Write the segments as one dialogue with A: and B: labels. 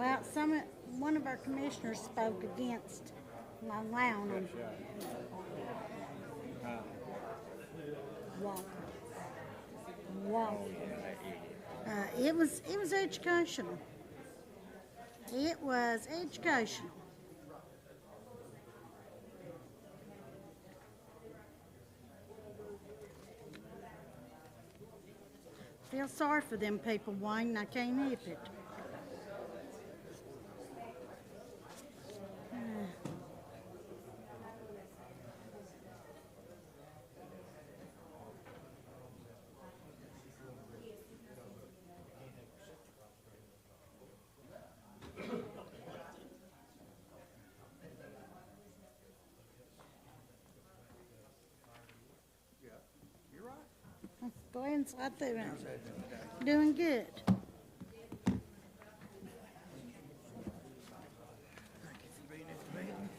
A: Well, one of our commissioners spoke against allowing them. Walker. It was educational. It was educational. Feel sorry for them people, Wayne. I can't help it.
B: You're right.
A: Go ahead and slide through it. Doing good.
B: Thank you for being at the meeting.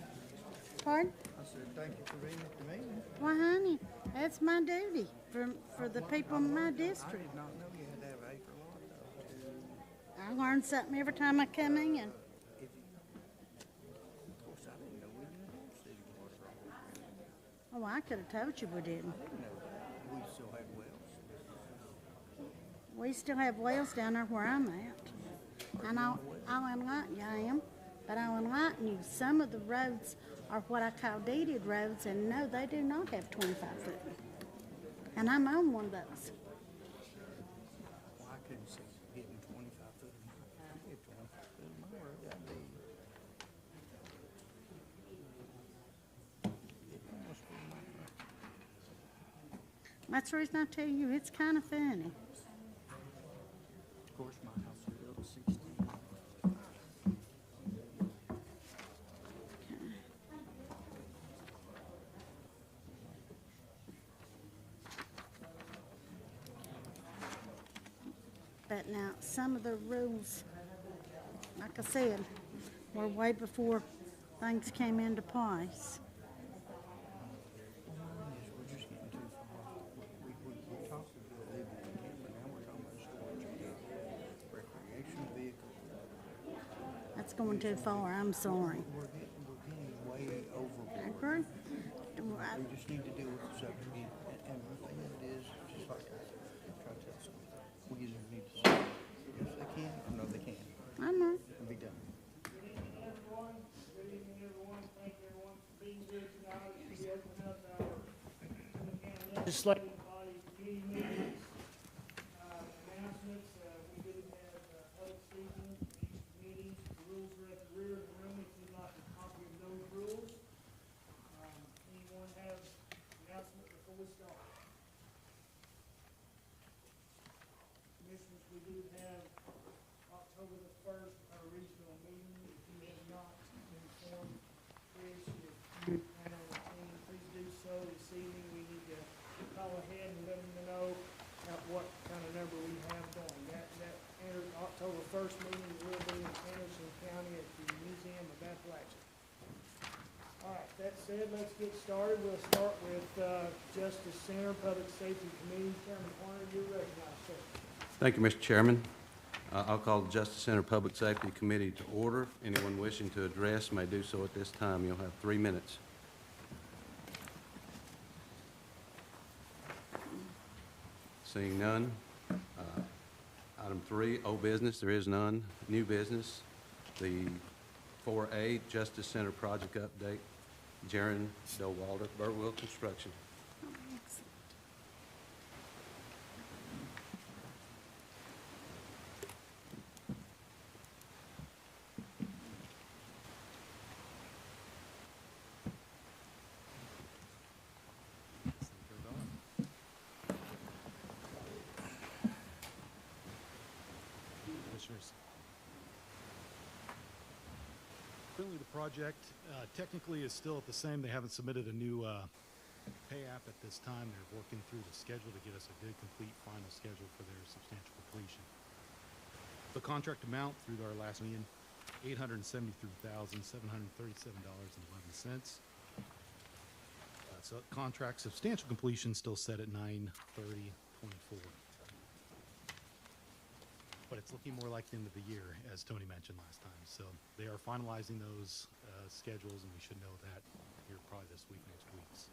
A: Pardon?
B: I said, thank you for being at the meeting.
A: Well, honey, that's my duty for the people in my
B: I
A: district.
B: did not know you had to have an acre lot though.
A: I learn something every time I come in.
B: If you, of course, I didn't know we didn't have city water.
A: Oh, I could have told you we didn't.
B: I didn't know that. We still had wells.
A: We still have wells down there where I'm at. And I'll enlighten you, I am. But I'll enlighten you. Some of the roads are what I call deeded roads, and no, they do not have 25 foot. And I'm on one of those.
B: Well, I couldn't see you getting 25 foot of my, if you had 25 foot of my road, that'd be. It must be my road.
A: That's the reason I tell you it's kind of funny.
B: Of course, my house was built in 60.
A: But now, some of the rules, like I said, were way before things came into place.
B: We're just getting too far. We talked about living in Hamblen, now we're talking about storage of recreational vehicles.
A: That's going too far, I'm sorry.
B: We're getting way
A: I
B: overboard.
A: agree.
B: We just need to deal with the subject. And the thing is, just like I try to tell someone, we either need to say, yes, they can, or no, they can't,
A: I know.
B: and be done.
C: Legislative body committee meetings, announcements, we do have public speaking, meetings, the rules are at the rear of the room if you'd like a copy of those rules. Anyone have announcement before we start? Commissioners, we do have October the 1st, our regional meeting. If you have not informed Chris, if you plan on attending, please do so this evening. We need to call ahead and let them know what kind of number we have going. That October 1st meeting will be in Anderson County at the Museum of Appalachia. All right, that said, let's get started. We'll start with Justice Center, Public Safety Committee. Chairman Horner, you're recognized, sir.
D: Thank you, Mr. Chairman. I'll call the Justice Center Public Safety Committee to order. Anyone wishing to address may do so at this time. You'll have 3 minutes. Seeing none. Item 3, old business, there is none. New business, the 4A Justice Center project update. Jaron Dowalder, Burtwell Construction.
E: Currently, the project technically is still at the same. They haven't submitted a new pay app at this time. They're working through the schedule to get us a good, complete, final schedule for their substantial completion. The contract amount through our last meeting, $873,737.11. So contract substantial completion still set at 9/30/24. But it's looking more like the end of the year, as Tony mentioned last time. So they are finalizing those schedules, and we should know that here probably this week, next weeks.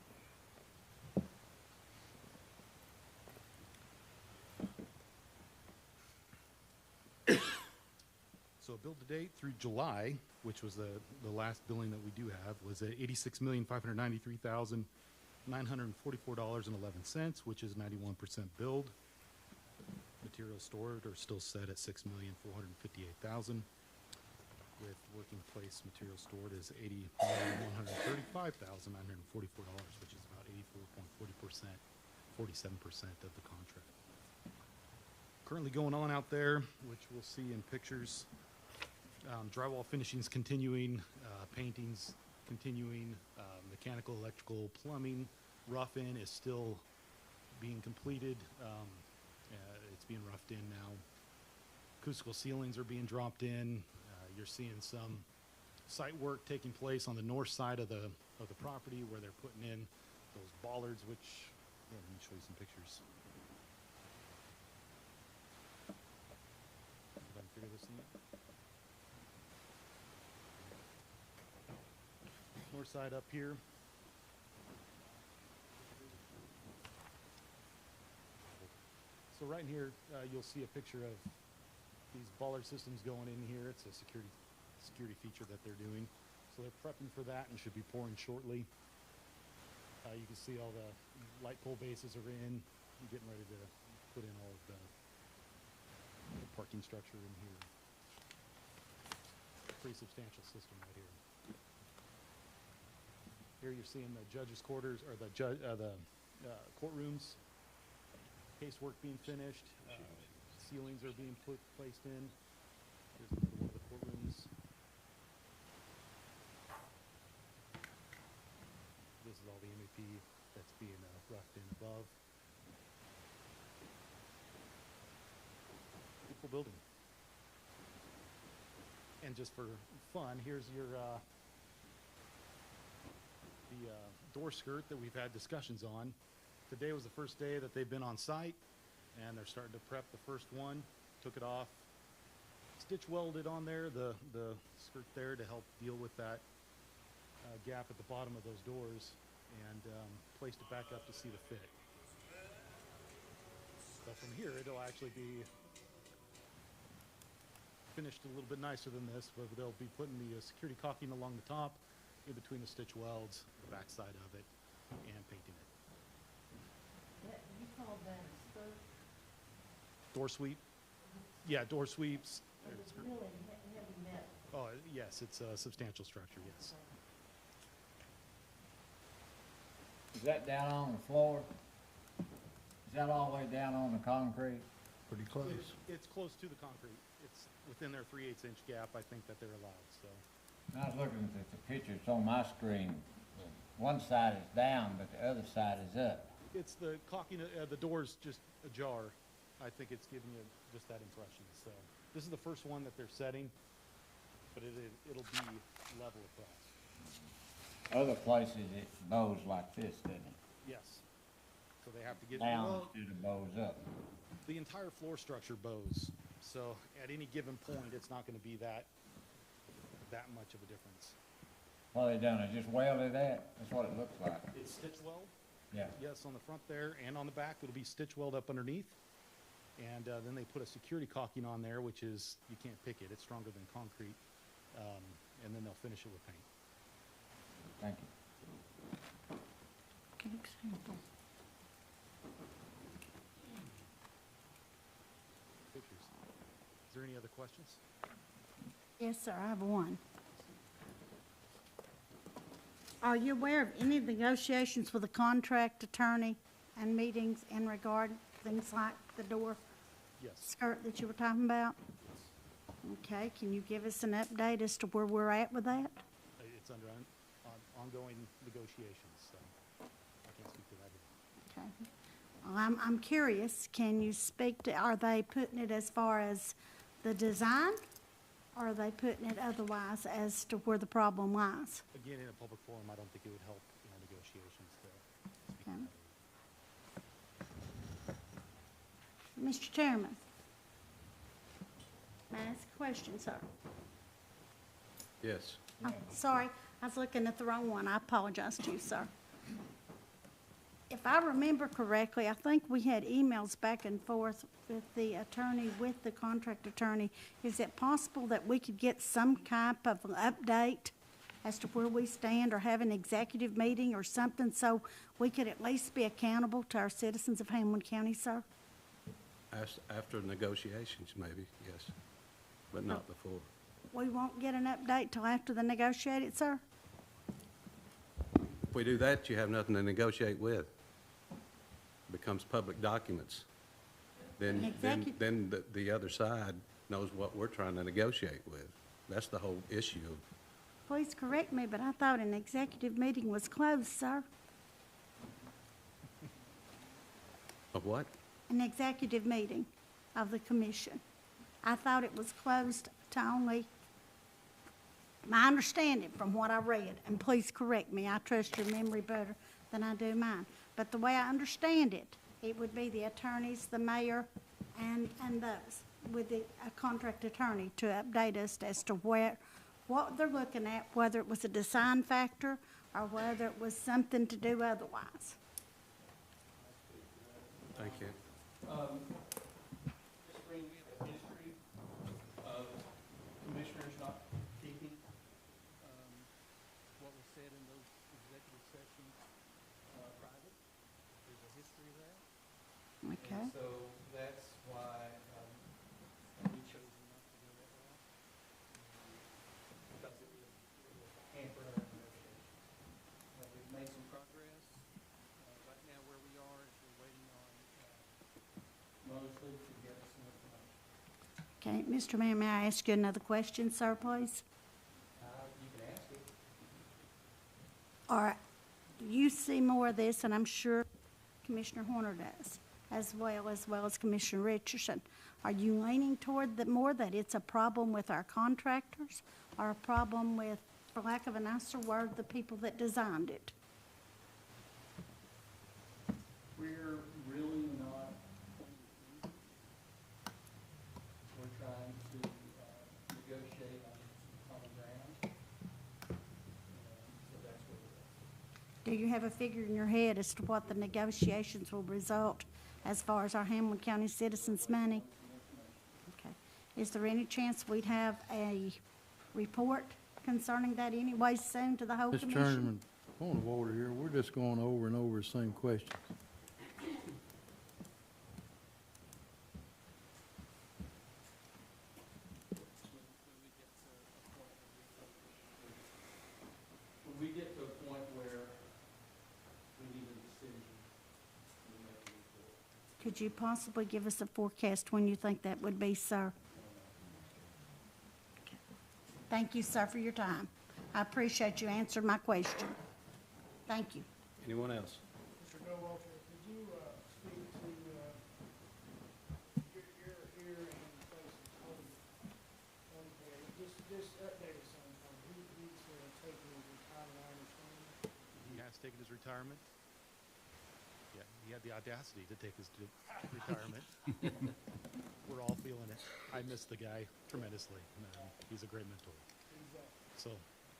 E: So bill to date through July, which was the last billing that we do have, was at $86,593,944.11, which is 91% billed. Materials stored are still set at $6,458,000, with working place materials stored is $80,135,944, which is about 84.40%, 47% of the contract. Currently going on out there, which we'll see in pictures. Drywall finishing's continuing, painting's continuing, mechanical, electrical, plumbing, rough-in is still being completed. It's being roughed in now. Acoustical ceilings are being dropped in. You're seeing some site work taking place on the north side of the property where they're putting in those bollards, which, yeah, let me show you some pictures. If I can figure this thing out. North side up here. So right in here, you'll see a picture of these bollard systems going in here. It's a security feature that they're doing. So they're prepping for that and should be pouring shortly. You can see all the light pole bases are in. We're getting ready to put in all of the parking structure in here. Pretty substantial system right here. Here you're seeing the judge's quarters, or the courtrooms. Casework being finished. Ceilings are being placed in. Here's another one of the courtrooms. This is all the MEP that's being roughed in above. Beautiful building. And just for fun, here's your door skirt that we've had discussions on. Today was the first day that they've been on site, and they're starting to prep the first one. Took it off, stitch welded on there, the skirt there to help deal with that gap at the bottom of those doors, and placed it back up to see the fit. So from here, it'll actually be finished a little bit nicer than this, but they'll be putting the security caulking along the top, in between the stitch welds, the back side of it, and painting it.
F: You call that a skirt?
E: Door sweep? Yeah, door sweeps.
F: It's really heavy metal.
E: Oh, yes, it's a substantial structure, yes.
G: Is that down on the floor? Is that all the way down on the concrete?
B: Pretty close.
E: It's close to the concrete. It's within their 3/8 inch gap, I think, that they're allowed, so.
G: I was looking at the pictures on my screen. One side is down, but the other side is up.
E: It's the caulking, the door's just ajar. I think it's giving you just that impression, so. This is the first one that they're setting, but it'll be level across.
G: Other places it bows like this, doesn't it?
E: Yes. So they have to get
G: Down instead of bows up.
E: the entire floor structure bows. So at any given point, it's not gonna be that much of a difference.
G: What they done, they just welded that? That's what it looks like.
E: It's stitch weld.
G: Yeah.
E: Yes, on the front there and on the back, it'll be stitch weld up underneath. And then they put a security caulking on there, which is, you can't pick it, it's stronger than concrete. And then they'll finish it with paint.
G: Thank you.
A: Good example.
E: Pictures. Is there any other questions?
A: Yes, sir, I have one. Are you aware of any negotiations with a contract attorney and meetings in regard to things like the door
E: Yes.
A: skirt that you were talking about? Okay, can you give us an update as to where we're at with that?
E: It's under ongoing negotiations, so I can't speak to that here.
A: Okay. Well, I'm curious, can you speak to, are they putting it as far as the design? Or are they putting it otherwise as to where the problem lies?
E: Again, in a public forum, I don't think it would help in our negotiations to speak to
A: Okay.
E: that area.
A: Mr. Chairman, May I ask a question, sir?
D: Yes.
A: Oh, sorry, I was looking at the wrong one. I apologize to you, sir. If I remember correctly, I think we had emails back and forth with the attorney, with the contract attorney. Is it possible that we could get some type of an update as to where we stand, or have an executive meeting or something, so we could at least be accountable to our citizens of Hamblen County, sir?
D: After negotiations, maybe, yes, but not before.
A: We won't get an update till after the negotiated, sir?
D: If we do that, you have nothing to negotiate with. Becomes public documents. Then the other side knows what we're trying to negotiate with. That's the whole issue.
A: Please correct me, but I thought an executive meeting was closed, sir.
D: Of what?
A: An executive meeting of the commission. I thought it was closed to only, my understanding from what I read, and please correct me, I trust your memory better than I do mine. But the way I understand it, it would be the attorneys, the mayor, and those, with the contract attorney to update us as to what they're looking at, whether it was a design factor or whether it was something to do otherwise.
D: Thank you.
H: Just bring a history of commissioners not keeping what was said in those executive sessions private. There's a history of that.
A: Okay.
H: And so that's why we chose not to go that route. Because it would hamper our negotiations. We've made some progress. Right now where we are is we're waiting on Mosley to get us some information.
A: Okay, Mr. Mayor, may I ask you another question, sir, please?
H: You can ask it.
A: All right, you see more of this, and I'm sure Commissioner Horner does, as well as Commissioner Richardson. Are you leaning toward more that it's a problem with our contractors, or a problem with, for lack of a nicer word, the people that designed it?
H: We're really not, we're trying to negotiate on common ground. So that's where we're at.
A: Do you have a figure in your head as to what the negotiations will result as far as our Hamblen County citizens' money? Okay. Is there any chance we'd have a report concerning that anyway soon to the whole
I: Mr.
A: commission?
I: Chairman, point of order here, we're just going over and over the same questions.
H: When we get to a point where we need a decision, we make a report.
A: Could you possibly give us a forecast when you think that would be, sir? Okay. Thank you, sir, for your time. I appreciate you answering my question. Thank you.
D: Anyone else?
C: Mr. Goldwalter, could you speak to, you're here in place of Tony, just update us on, he's taking his retirement, I understand.
E: He has taken his retirement. Yeah, he had the audacity to take his retirement. We're all feeling it. I miss the guy tremendously. He's a great mentor. So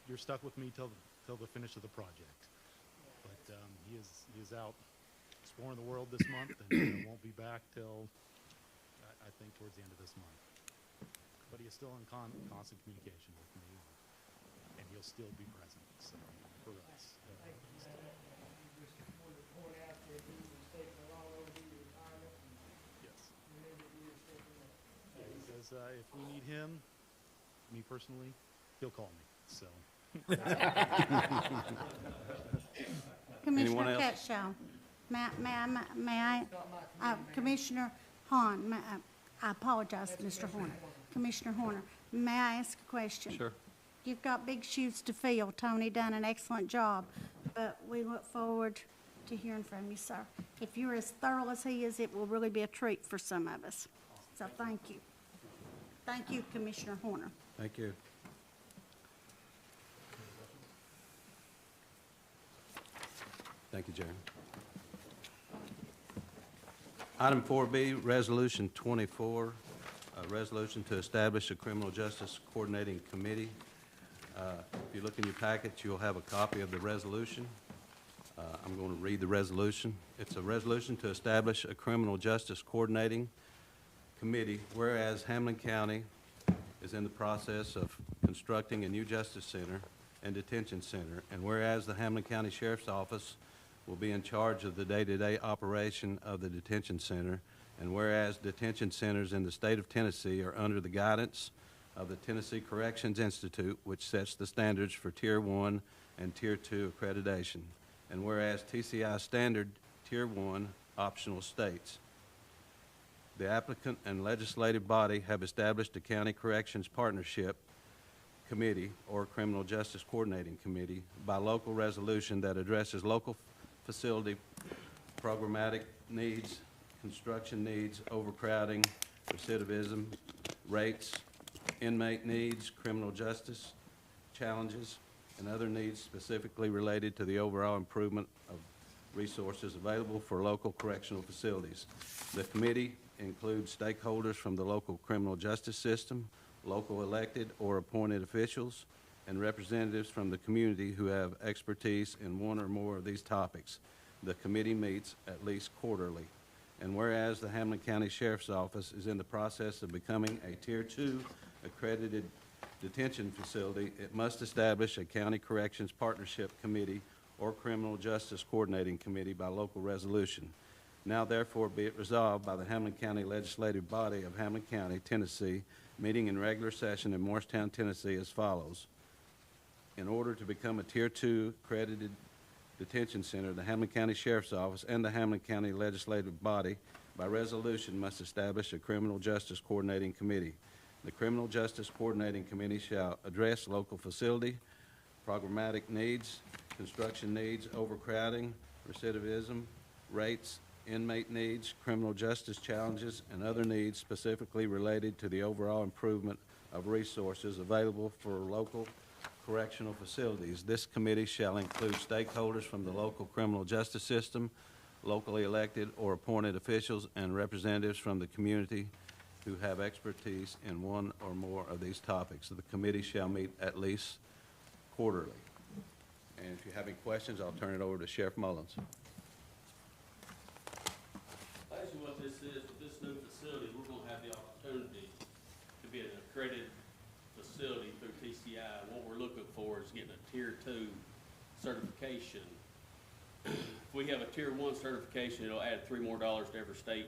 E: you're stuck with me till the finish of the project. But he is out exploring the world this month, and won't be back till I think towards the end of this month. But he is still in constant communication with me, and he'll still be present. So for us.
C: Thank you, just wanted to point out that he was taking a long overdue retirement, and
E: Yes.
C: remember he was taking that.
E: Yeah, he says if we need him, me personally, he'll call me. So
A: Commissioner
D: else?
A: Catshaw, may I, Commissioner Hahn, I apologize, Mr. Horner. Commissioner Horner, may I ask a question?
D: Sure.
A: You've got big shoes to fill. Tony done an excellent job, but we look forward to hearing from you, sir. If you're as thorough as he is, it will really be a treat for some of us. So thank you. Thank you, Commissioner Horner.
D: Thank you. Thank you, Jeremy. Item 4B, Resolution 24, a resolution to establish a criminal justice coordinating committee. If you look in your packet, you'll have a copy of the resolution. I'm going to read the resolution. It's a resolution to establish a criminal justice coordinating committee, whereas Hamblen County is in the process of constructing a new justice center and detention center, and whereas the Hamblen County Sheriff's Office will be in charge of the day-to-day operation of the detention center, and whereas detention centers in the state of Tennessee are under the guidance of the Tennessee Corrections Institute, which sets the standards for Tier 1 and Tier 2 accreditation, and whereas TCI standard Tier 1 optional states, the applicant and legislative body have established a county corrections partnership committee or criminal justice coordinating committee by local resolution that addresses local facility programmatic needs, construction needs, overcrowding, recidivism, rates, inmate needs, criminal justice challenges, and other needs specifically related to the overall improvement of resources available for local correctional facilities. The committee includes stakeholders from the local criminal justice system, local elected or appointed officials, and representatives from the community who have expertise in one or more of these topics. The committee meets at least quarterly. And whereas the Hamblen County Sheriff's Office is in the process of becoming a Tier 2 accredited detention facility, it must establish a county corrections partnership committee or criminal justice coordinating committee by local resolution. Now therefore be it resolved by the Hamblen County Legislative Body of Hamblen County, Tennessee, meeting in regular session in Morristown, Tennessee as follows. In order to become a Tier 2 accredited detention center, the Hamblen County Sheriff's Office and the Hamblen County Legislative Body by resolution must establish a criminal justice coordinating committee. The Criminal Justice Coordinating Committee shall address local facility, programmatic needs, construction needs, overcrowding, recidivism, rates, inmate needs, criminal justice challenges, and other needs specifically related to the overall improvement of resources available for local correctional facilities. This committee shall include stakeholders from the local criminal justice system, locally elected or appointed officials, and representatives from the community who have expertise in one or more of these topics. The committee shall meet at least quarterly. And if you have any questions, I'll turn it over to Sheriff Mullins.
J: Basically what this is, with this new facility, we're gonna have the opportunity to be an accredited facility through TCI. What we're looking for is getting a Tier 2 certification. If we have a Tier 1 certification, it'll add $3 more to every state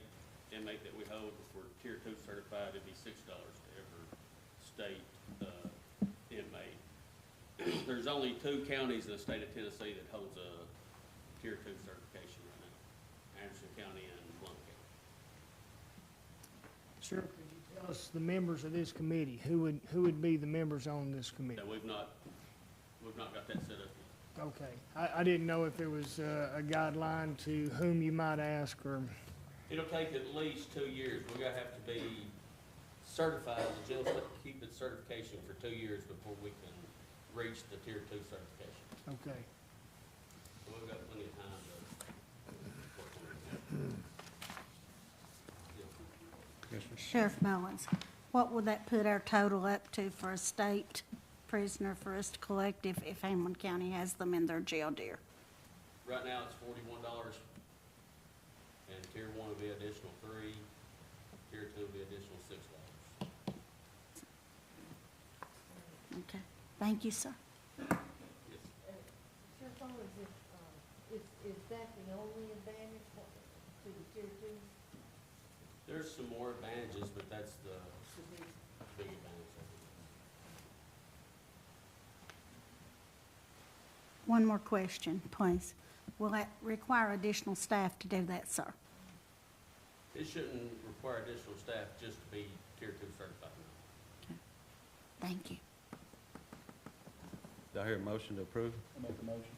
J: inmate that we hold. If we're Tier 2 certified, it'd be $6 to every state inmate. There's only 2 counties in the state of Tennessee that holds a Tier 2 certification right now, Anderson County and Blount County.
C: Sir, could you tell us the members of this committee? Who would be the members on this committee?
J: So we've not got that set up yet.
C: Okay, I didn't know if there was a guideline to whom you might ask, or,
J: It'll take at least 2 years. We're gonna have to be certified, the jail keep its certification for 2 years before we can reach the Tier 2 certification.
C: okay.
J: So we've got plenty of time to work on it.
A: Sheriff Mullins, what would that put our total up to for a state prisoner for us to collect if Hamblen County has them in their jail, dear?
J: Right now, it's $41, and Tier 1 will be additional 3, Tier 2 will be additional $6.
A: Okay, thank you, sir.
J: Yes.
F: Sheriff Mullins, is that the only advantage to the Tier 2?
J: There's some more advantages, but that's the big advantage of it.
A: One more question, please. Will that require additional staff to do that, sir?
J: It shouldn't require additional staff just to be Tier 2 certified.
A: Okay. Thank you.
D: Do I hear a motion to approve?
B: Make a motion.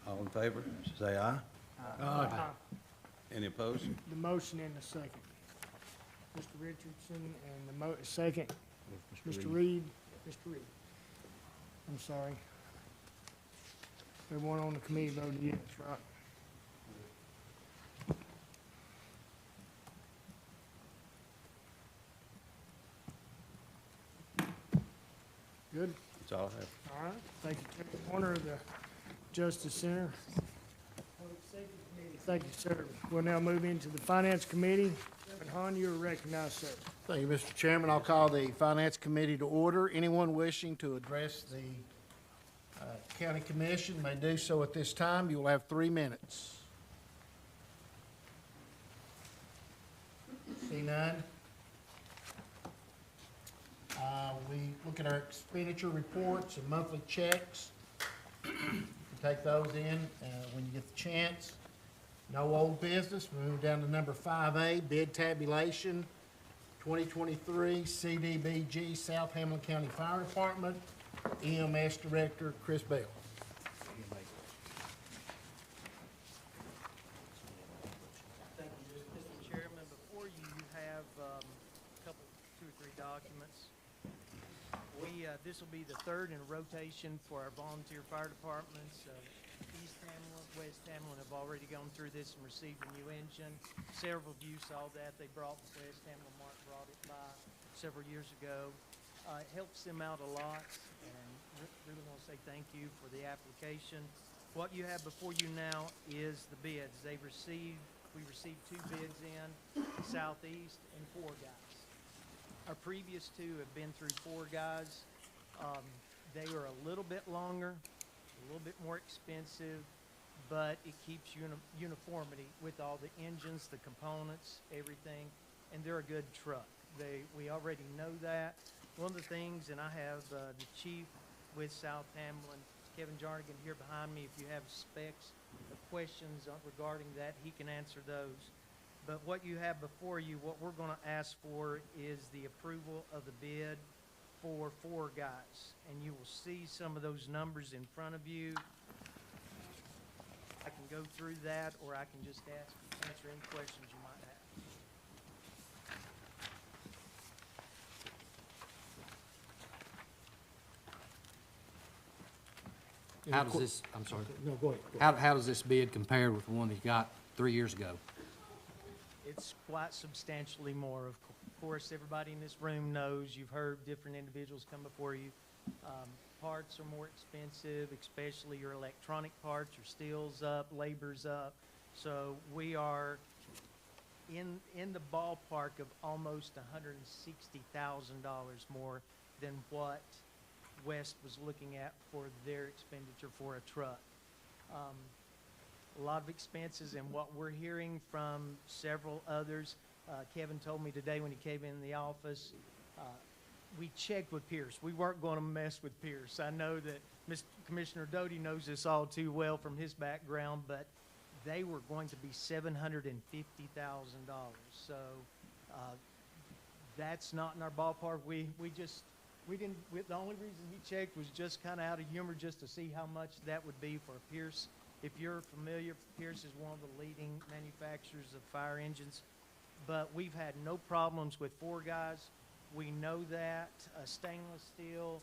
D: All in favor, say aye. Any opposed?
C: The motion and the second. Mr. Richardson and the second, Mr. Reed. Mr. Reed. I'm sorry. Everyone on the committee voted yes, right? Good?
D: That's all I have.
C: All right, thank you, Chairman Warner of the Justice Center. Public Safety Committee. Thank you, sir. We'll now move into the Finance Committee. Chairman Hahn, you are recognized, sir.
K: Thank you, Mr. Chairman. I'll call the Finance Committee to order. Anyone wishing to address the County Commission may do so at this time. You will have 3 minutes. See none? We look at our expenditure reports and monthly checks. You can take those in when you get the chance. No old business. We move down to number 5A, bid tabulation, 2023 CDBG South Hamblen County Fire Department, EMS Director Chris Bell.
H: Thank you, Mr. Chairman. Before you, you have a couple, 2 or 3 documents. This will be the third in a rotation for our volunteer fire departments. East Hamblen, West Hamblen have already gone through this and received a new engine. Several of you saw that. They brought West Hamblen, Mark brought it by several years ago. It helps them out a lot, and really want to say thank you for the application. What you have before you now is the bids. We received 2 bids in, Southeast and 4 guys. Our previous 2 have been through 4 guys. They are a little bit longer, a little bit more expensive, but it keeps uniformity with all the engines, the components, everything, and they're a good truck. We already know that. One of the things, and I have the chief with South Hamblen, Kevin Jarnigan, here behind me. If you have specs or questions regarding that, he can answer those. But what you have before you, what we're going to ask for is the approval of the bid for 4 guys. And you will see some of those numbers in front of you. I can go through that, or I can just answer any questions you might have.
L: How does this, I'm sorry,
K: No, go ahead.
L: how does this bid compare with the one that you got 3 years ago?
H: It's quite substantially more. Of course, everybody in this room knows, you've heard different individuals come before you. Parts are more expensive, especially your electronic parts, your steel's up, labor's up. So we are in the ballpark of almost $160,000 more than what West was looking at for their expenditure for a truck. A lot of expenses, and what we're hearing from several others. Kevin told me today when he came in the office, we checked with Pierce. We weren't going to mess with Pierce. I know that Commissioner Doty knows this all too well from his background, but they were going to be $750,000. So that's not in our ballpark. The only reason we checked was just kind of out of humor, just to see how much that would be for Pierce. If you're familiar, Pierce is one of the leading manufacturers of fire engines, but we've had no problems with 4 guys. We know that. Stainless steel.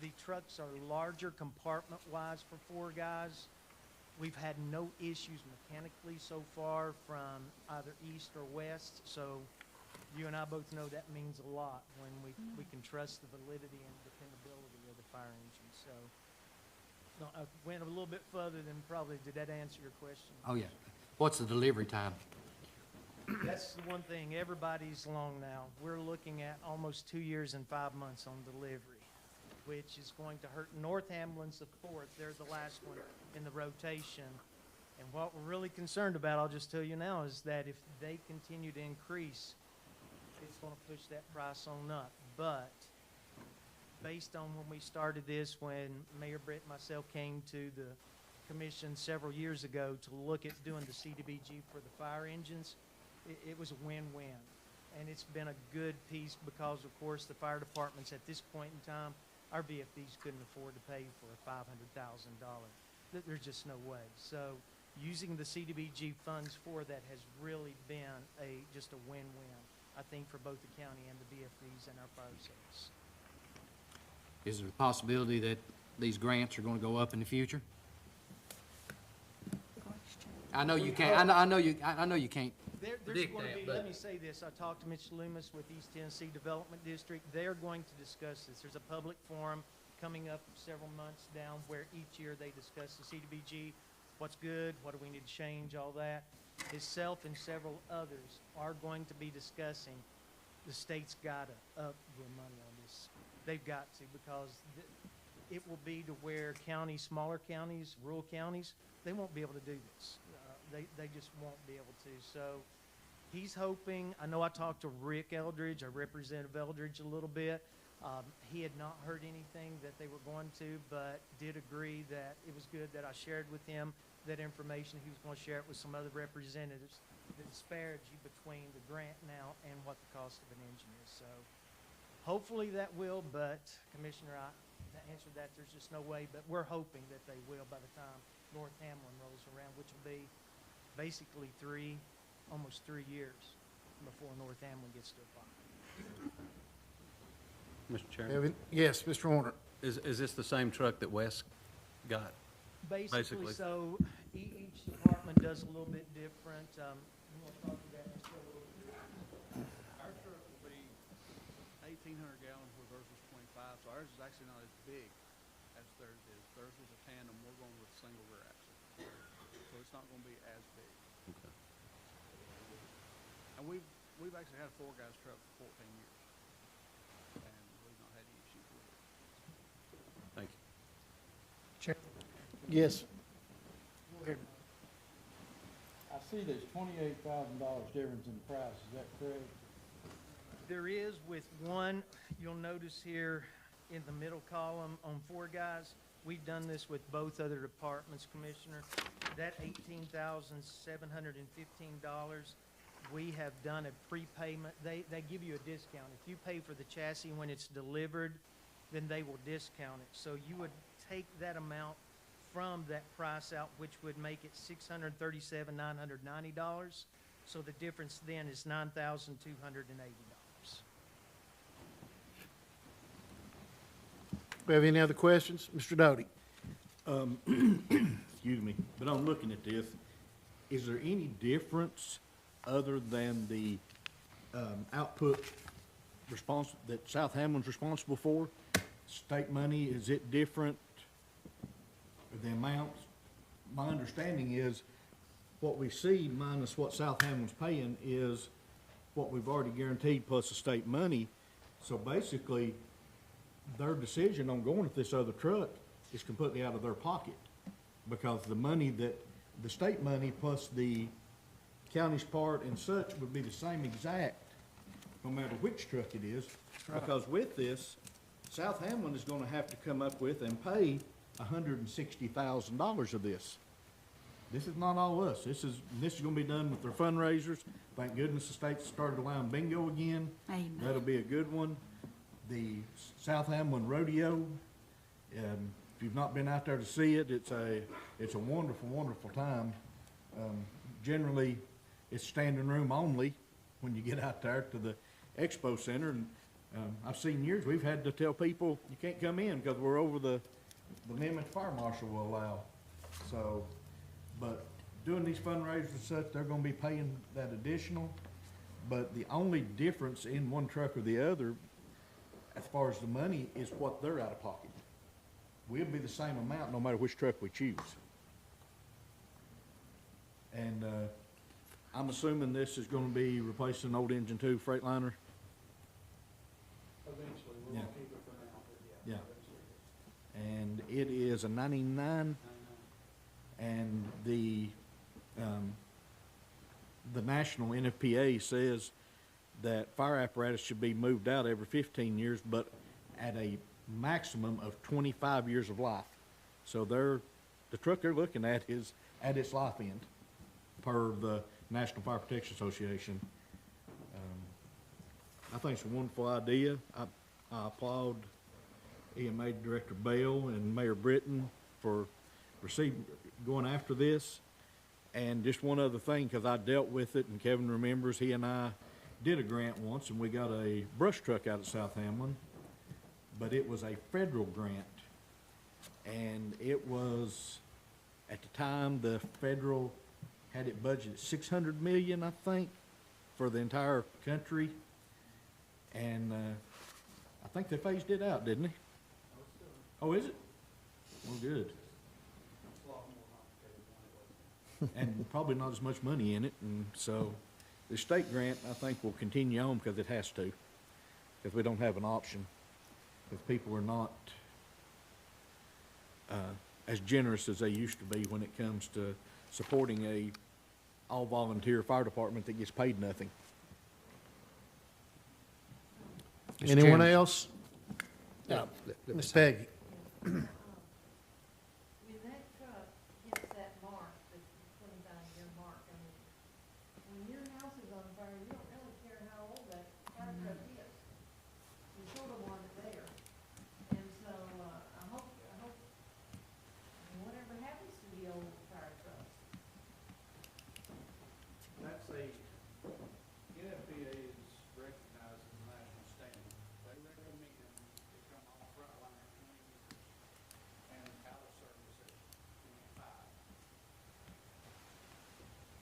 H: The trucks are larger compartment-wise for 4 guys. We've had no issues mechanically so far from either east or west, so you and I both know that means a lot when we can trust the validity and dependability of the fire engine. So I went a little bit further than probably, did that answer your question?
L: Oh, yeah. What's the delivery time?
H: That's the one thing, everybody's long now. We're looking at almost 2 years and 5 months on delivery, which is going to hurt. North Hamblen's the 4th, they're the last one in the rotation. And what we're really concerned about, I'll just tell you now, is that if they continue to increase, it's going to push that price on up. But based on when we started this, when Mayor Brett and myself came to the commission several years ago to look at doing the CDBG for the fire engines, it was a win-win. And it's been a good piece because, of course, the fire departments at this point in time, our VFDs couldn't afford to pay for $500,000. There's just no way. So using the CDBG funds for that has really been just a win-win, I think, for both the county and the VFDs and our fire service.
L: Is there a possibility that these grants are going to go up in the future? I know you can't. I know you can't.
H: There's
L: predict
H: going to
L: that,
H: be,
L: but-
H: let me say this, I talked to Mitch Loomis with East Tennessee Development District. They're going to discuss this. There's a public forum coming up several months down where each year they discuss the CDBG, what's good, what do we need to change, all that. Himself and several others are going to be discussing the state's gotta up their money on this. They've got to, because it will be to where counties, smaller counties, rural counties, they won't be able to do this. They just won't be able to. So he's hoping, I know I talked to Rick Eldridge, or Representative Eldridge, a little bit. He had not heard anything that they were going to, but did agree that it was good that I shared with him that information. He was going to share it with some other representatives, the disparity between the grant now and what the cost of an engine is. So hopefully that will, but Commissioner, to answer that, there's just no way, but we're hoping that they will by the time North Hamblen rolls around, which will be basically almost 3 years before North Hamblen gets to apply.
D: Mr. Chairman,
K: Yes, Mr. Warner.
D: is this the same truck that Wes got?
H: Basically,
D: Basically.
H: so each department does a little bit different. You want to talk to that just a little bit?
B: Our truck will be 1,800 gallons where theirs was 25, so ours is actually not as big as theirs is. Theirs was a tandem, we're going with a single rear axle. So it's not gonna be as big.
D: Okay.
B: And we've actually had a 4-guy's truck for 14 years. And we've not had any issues with it.
D: Thank you.
K: Yes.
I: I see there's $28,000 difference in price, is that correct?
H: There is with one, you'll notice here in the middle column on 4 guys, we've done this with both other departments, Commissioner. That $18,715, we have done a prepayment. They give you a discount. If you pay for the chassis when it's delivered, then they will discount it. So you would take that amount from that price out, which would make it $637,990. So the difference then is $9,280.
K: We have any other questions? Mr. Doty?
M: Excuse me, but I'm looking at this. Is there any difference other than the output that South Hamblen's responsible for? State money, is it different? The amounts? My understanding is what we see minus what South Hamblen's paying is what we've already guaranteed plus the state money. So basically, their decision on going with this other truck is completely out of their pocket, because the money that, the state money plus the county's part and such would be the same exact, no matter which truck it is. Because with this, South Hamblen is gonna have to come up with and pay $160,000 of this. This is not all us. This is gonna be done with their fundraisers. Thank goodness the state started allowing bingo again.
A: Amen.
M: That'll be a good one. The South Hamblen Rodeo, if you've not been out there to see it, it's a wonderful, wonderful time. Generally, it's standing room only when you get out there to the expo center. And I've seen years we've had to tell people you can't come in because we're over the limit fire marshal will allow. So, but doing these fundraisers and such, they're gonna be paying that additional. But the only difference in one truck or the other, as far as the money, is what they're out of pocket. We'll be the same amount no matter which truck we choose. And I'm assuming this is gonna be replacing an old engine 2 Freightliner.
I: Eventually, we're
M: Yeah.
I: gonna keep it for now, but yeah.
M: Yeah.
I: eventually.
M: And it is a 99, and the national NFPA says that fire apparatus should be moved out every 15 years, but at a maximum of 25 years of life. So the truck they're looking at is at its life end, per the National Fire Protection Association. I think it's a wonderful idea. I applaud EMA Director Bell and Mayor Britton for going after this. And just one other thing, because I dealt with it, and Kevin remembers, he and I did a grant once, and we got a brush truck out of South Hamblen, but it was a federal grant. And it was, at the time, the federal had it budgeted $600 million, I think, for the entire country. And I think they phased it out, didn't they? Oh, is it? Well, good.
B: It's a lot more complicated than it was.
M: And probably not as much money in it, and so the state grant, I think, will continue on because it has to, because we don't have an option. Because people are not as generous as they used to be when it comes to supporting a all-volunteer fire department that gets paid nothing.
L: Mr.
K: Anyone
L: Chairman.
K: else?
L: Let
K: Ms.
L: Ms.
K: Peggy?
F: When that truck hits that mark, the 25-year mark, I mean, when your house is on fire, you don't really care how old that fire truck is. You sort of want it there. And so, I hope, whatever happens to the old fire trucks,
B: That's NFPA is recognized as a national standard. They recommend it come off Frontline at 20 years and out of service at 25.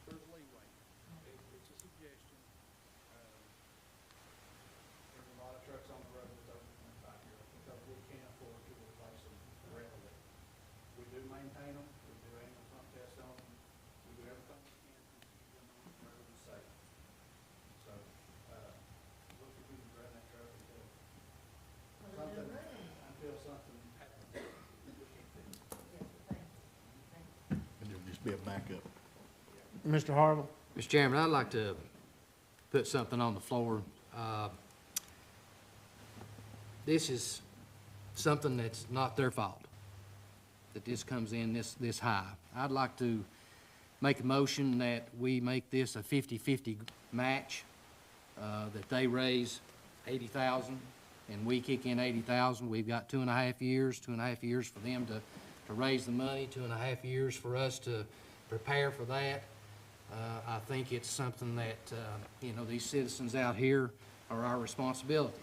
B: There's leeway. It's a suggestion. There's a lot of trucks on the road that's over 25 years because we can't afford to replace them readily. We do maintain them, we do annual pump tests on them, we do everything we can to keep them on the road and safe. So, look if we can run that truck until
F: well, they're
B: something,
F: running.
B: until something happens. We can't fix it.
F: Yes, thank you.
M: And it'll just be a backup.
K: Mr. Harville?
L: Mr. Chairman, I'd like to put something on the floor. This is something that's not their fault, that this comes in this high. I'd like to make a motion that we make this a 50-50 match, that they raise 80,000 and we kick in 80,000. We've got 2.5 years, 2.5 years for them to raise the money, 2.5 years for us to prepare for that. I think it's something that, these citizens out here are our responsibility.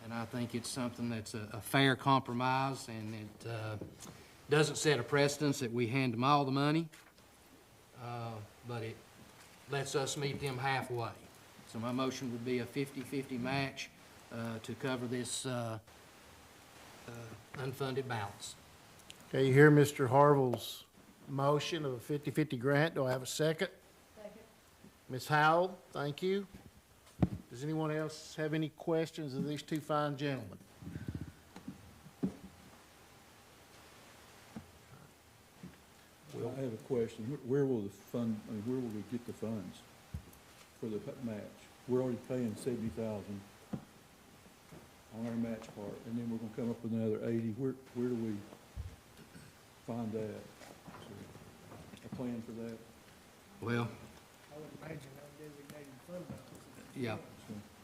L: And I think it's something that's a fair compromise, and it doesn't set a precedence that we hand them all the money, but it lets us meet them halfway. So my motion would be a 50-50 match to cover this unfunded balance.
K: Okay, you hear Mr. Harville's motion of a 50-50 grant. Do I have a second?
F: Second.
K: Ms. Howell, thank you. Does anyone else have any questions of these two fine gentlemen?
I: Well, I have a question. Where will the fund, I mean, where will we get the funds for the match? We're already paying 70,000 on our match part, and then we're gonna come up with another 80. Where do we find that? Is there a plan for that?
L: Well,
C: I would imagine no designated fund balance.
L: yeah,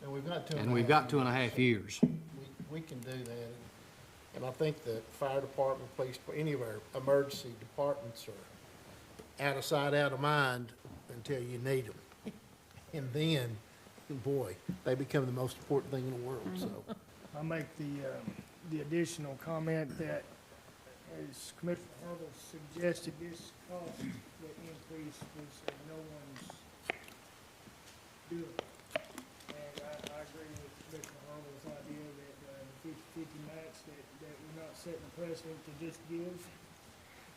K: And we've got
L: and we've got 2.5 years.
K: We can do that. And I think the fire department, police, any of our emergency departments are out of sight, out of mind until you need them. And then, boy, they become the most important thing in the world, so.
C: I'll make the additional comment that, as Commissioner Harville suggested, this cost, the increase was no one's doing. And I agree with Commissioner Harville's idea that the 50-50 match, that we're not setting a precedent to just give.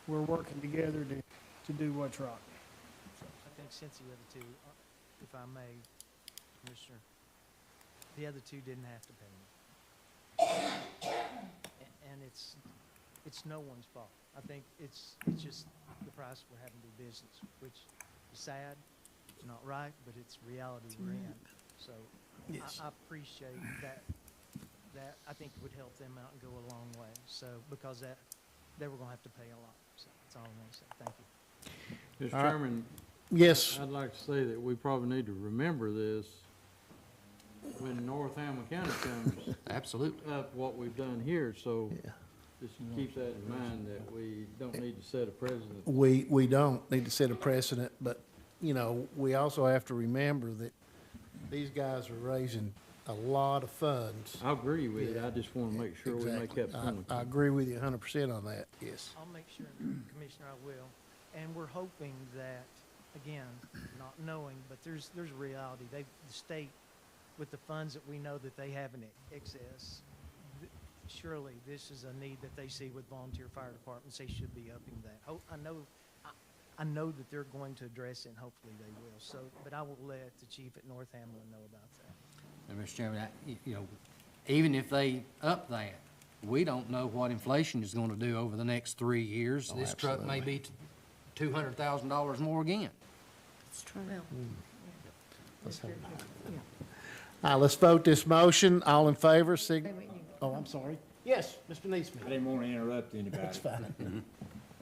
C: We're working together to do what's right.
H: I think since the other two, if I may, Commissioner, the other two didn't have to pay me. And it's no one's fault. I think it's just the price we're having to do business, which is sad, it's not right, but it's reality we're in. So
K: Yes.
H: I appreciate that, I think it would help them out and go a long way. So, because they were gonna have to pay a lot. So that's all I want to say. Thank you.
I: Mr.
K: All right.
I: Chairman,
K: Yes,
I: I'd like to say that we probably need to remember this when North Hamblen County comes
L: Absolutely.
I: up, what we've done here, so
K: Yeah.
I: just keep that in mind, that we don't need to set a precedent.
K: we don't need to set a precedent, but, we also have to remember that these guys are raising a lot of funds.
I: I agree with you,
K: Yeah.
I: I just want to make sure we make
K: Exactly.
I: that point.
K: I agree with you 100% on that, yes.
H: I'll make sure, Commissioner, I will. And we're hoping that, again, not knowing, but there's a reality. The state, with the funds that we know that they have in excess, surely this is a need that they see with volunteer fire departments. They should be upping that. I know that they're going to address it, and hopefully they will. So, but I will let the chief at North Hamblen know about that.
L: And Mr. Chairman, even if they up that, we don't know what inflation is gonna do over the next 3 years. This truck may be $200,000 more again.
A: It's true.
K: All right, let's vote this motion. All in favor, oh, I'm sorry. Yes, Mr.
G: I
K: Neesmith.
G: didn't want to interrupt anybody.
K: That's fine.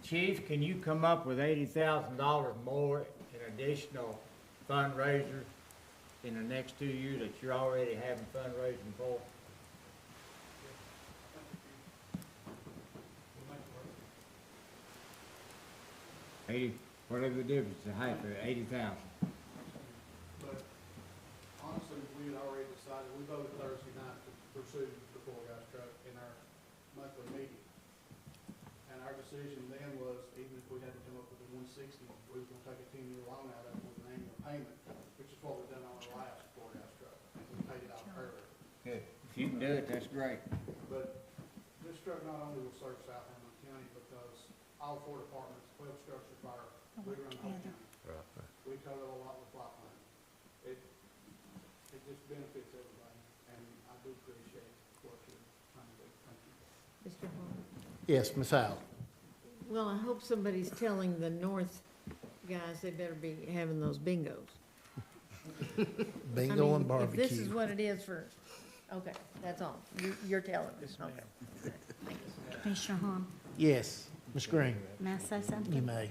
G: Chief, can you come up with $80,000 more in additional fundraiser in the next 2 years that you're already having fundraising for? Whatever the difference, the height for 80,000.
B: But honestly, we had already decided, we voted Thursday night to pursue the four gas truck in our monthly meeting. And our decision then was, even if we had to come up with the 160, we was gonna take a 10-year loan out of it with an annual payment, which is what we've done on our last four gas truck. And we paid it out earlier.
G: Good. If you can do it, that's great.
B: But this truck not only will serve South Hamblen County, because all four departments, 12 structure fire, we run the whole county. We cover a lot with flight line. It just benefits everybody, and I do appreciate what you're trying to do. Thank you.
F: Mr. Hall.
K: Yes, Ms. Howell.
F: Well, I hope somebody's telling the North guys they better be having those bingos.
K: Bingo and
F: If this is
K: barbecue.
F: what it is for, okay, that's all. You're telling us, okay. Thank you.
A: Commissioner Hahn,
K: Yes, Ms. Green,
A: may I say
K: you
A: something?
K: may.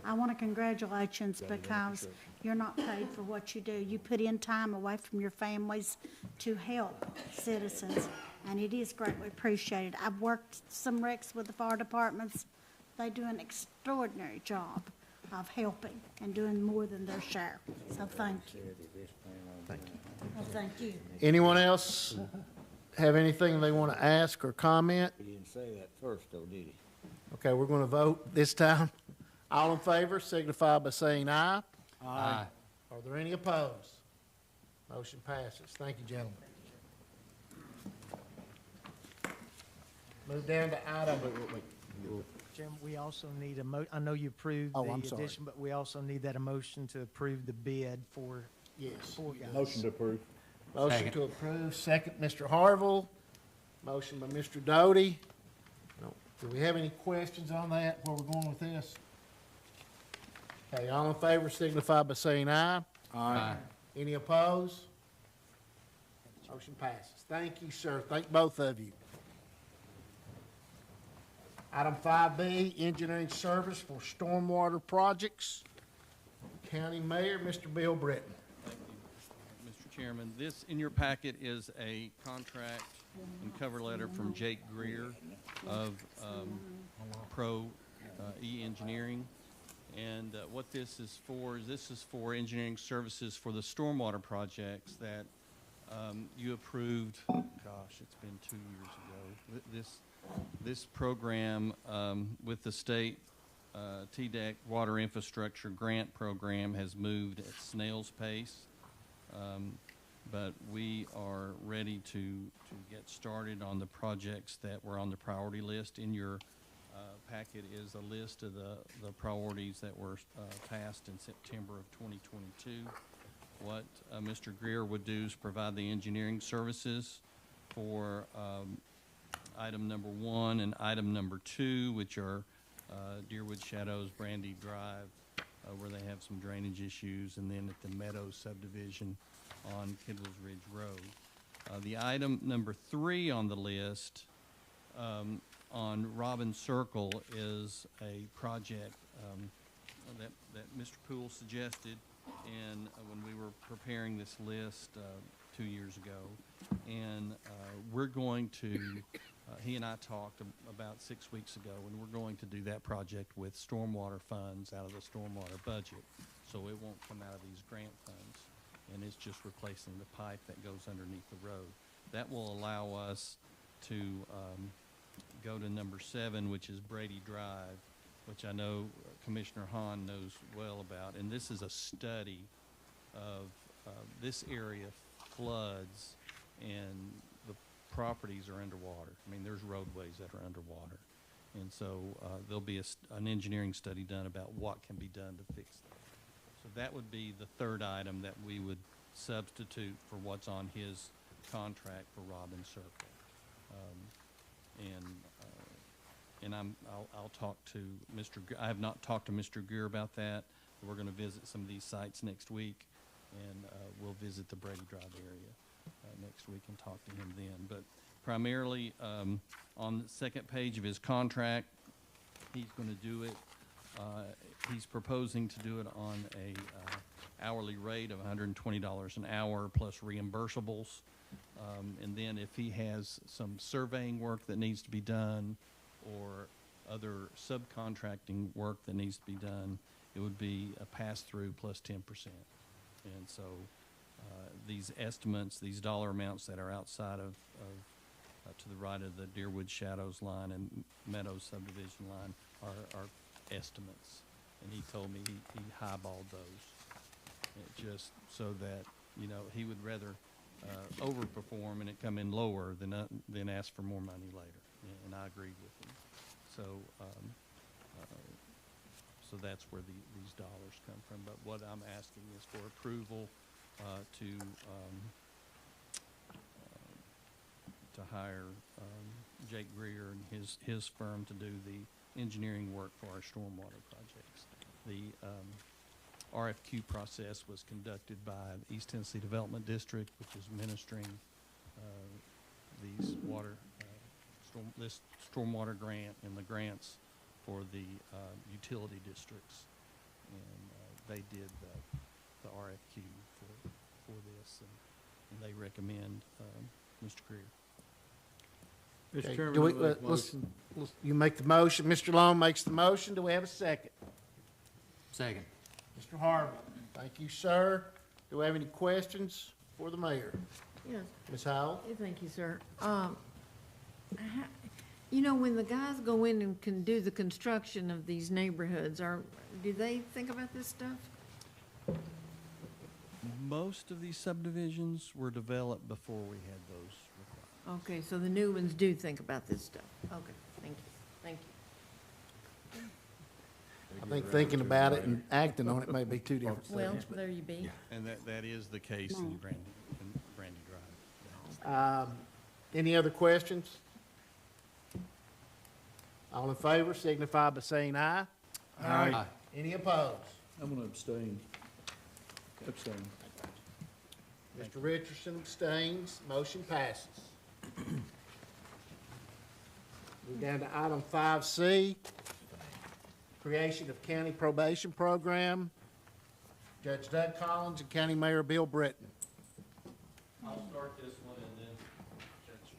A: I want to congratulations because you're not paid for what you do. You put in time away from your families to help citizens, and it is greatly appreciated. I've worked some wrecks with the fire departments. They do an extraordinary job of helping and doing more than their share. So thank you.
K: Thank you.
A: Well, thank you.
K: Anyone else have anything they want to ask or comment?
G: He didn't say that first, though, did he?
K: Okay, we're going to vote this time. All in favor signify by saying aye.
L: Aye.
K: Are there any opposed? Motion passes. Thank you, gentlemen. Move down to item.
H: Chairman, we also need I know you approved
K: Oh, I'm
H: the
K: sorry.
H: addition, but we also need that a motion to approve the bid for
K: Yes.
H: four guys.
I: Motion to approve.
K: Motion
L: Second.
K: to approve, second, Mr. Harville. Motion by Mr. Doty. No. Do we have any questions on that, where we're going with this? Okay, all in favor signify by saying aye.
L: Aye.
K: Any opposed? Motion passes. Thank you, sir. Thank both of you. Item 5B, engineering service for stormwater projects. County Mayor, Mr. Bill Britton.
N: Thank you, Mr. Chairman. This, in your packet, is a contract and cover letter from Jake Greer of Pro E-Engineering. And what this is for engineering services for the stormwater projects that you approved, gosh, it's been 2 years ago. This program with the state TDEC Water Infrastructure Grant Program has moved at snail's pace. But we are ready to get started on the projects that were on the priority list. In your packet is a list of the priorities that were passed in September of 2022. What Mr. Greer would do is provide the engineering services for item number 1 and item number 2, which are Deerwood Shadows, Brandy Drive, where they have some drainage issues, and then at the Meadows subdivision on Kiddles Ridge Road. The item number 3 on the list on Robin Circle is a project that Mr. Poole suggested and when we were preparing this list 2 years ago. And we're going to, he and I talked about 6 weeks ago, and we're going to do that project with stormwater funds out of the stormwater budget. So it won't come out of these grant funds, and it's just replacing the pipe that goes underneath the road. That will allow us to go to number 7, which is Brady Drive, which I know Commissioner Hahn knows well about. And this is a study of this area floods, and the properties are underwater. I mean, there's roadways that are underwater. And so there'll be an engineering study done about what can be done to fix that. So that would be the third item that we would substitute for what's on his contract for Robin Circle. I'll talk to Mr. I have not talked to Mr. Greer about that. We're going to visit some of these sites next week, and we'll visit the Brady Drive area next week and talk to him then. But primarily, on the second page of his contract, he's going to do it. He's proposing to do it on a hourly rate of $120 an hour plus reimbursables. And then if he has some surveying work that needs to be done or other subcontracting work that needs to be done, it would be a pass-through plus 10%. And so these estimates, these dollar amounts that are outside of to the right of the Deerwood Shadows line and Meadows subdivision line are estimates. And he told me he highballed those. Just so that, you know, he would rather overperform and it come in lower than ask for more money later. And I agree with him. So, so that's where these dollars come from. But what I'm asking is for approval to hire Jake Greer and his firm to do the engineering work for our stormwater projects. The RFQ process was conducted by the East Tennessee Development District, which is administering these this stormwater grant and the grants for the utility districts. And they did the RFQ for this, and they recommend Mr. Greer.
K: Okay,
I: Mr. Chairman,
K: do we-
I: I make a
K: let's-
I: motion.
K: You make the motion, Mr. Long makes the motion, do we have a second?
L: Second.
K: Mr. Harvey, thank you, sir. Do we have any questions for the mayor?
F: Yes,
K: Ms. Howell?
F: thank you, sir. You know, when the guys go in and can do the construction of these neighborhoods, do they think about this stuff?
N: Most of these subdivisions were developed before we had those requirements.
F: Okay, so the new ones do think about this stuff. Okay, thank you, thank you.
K: I think thinking about it and acting on it may be two different
F: Well,
K: things.
F: there you be.
N: And that is the case in Brandy Drive.
K: Any other questions? All in favor signify by saying aye.
L: Aye.
K: Any opposed?
I: I'm gonna abstain. Abstain.
K: Mr. Richardson abstains, motion passes. We're down to item 5C, creation of county probation program. Judge Doug Collins and County Mayor Bill Britton.
N: I'll start this one and then Judge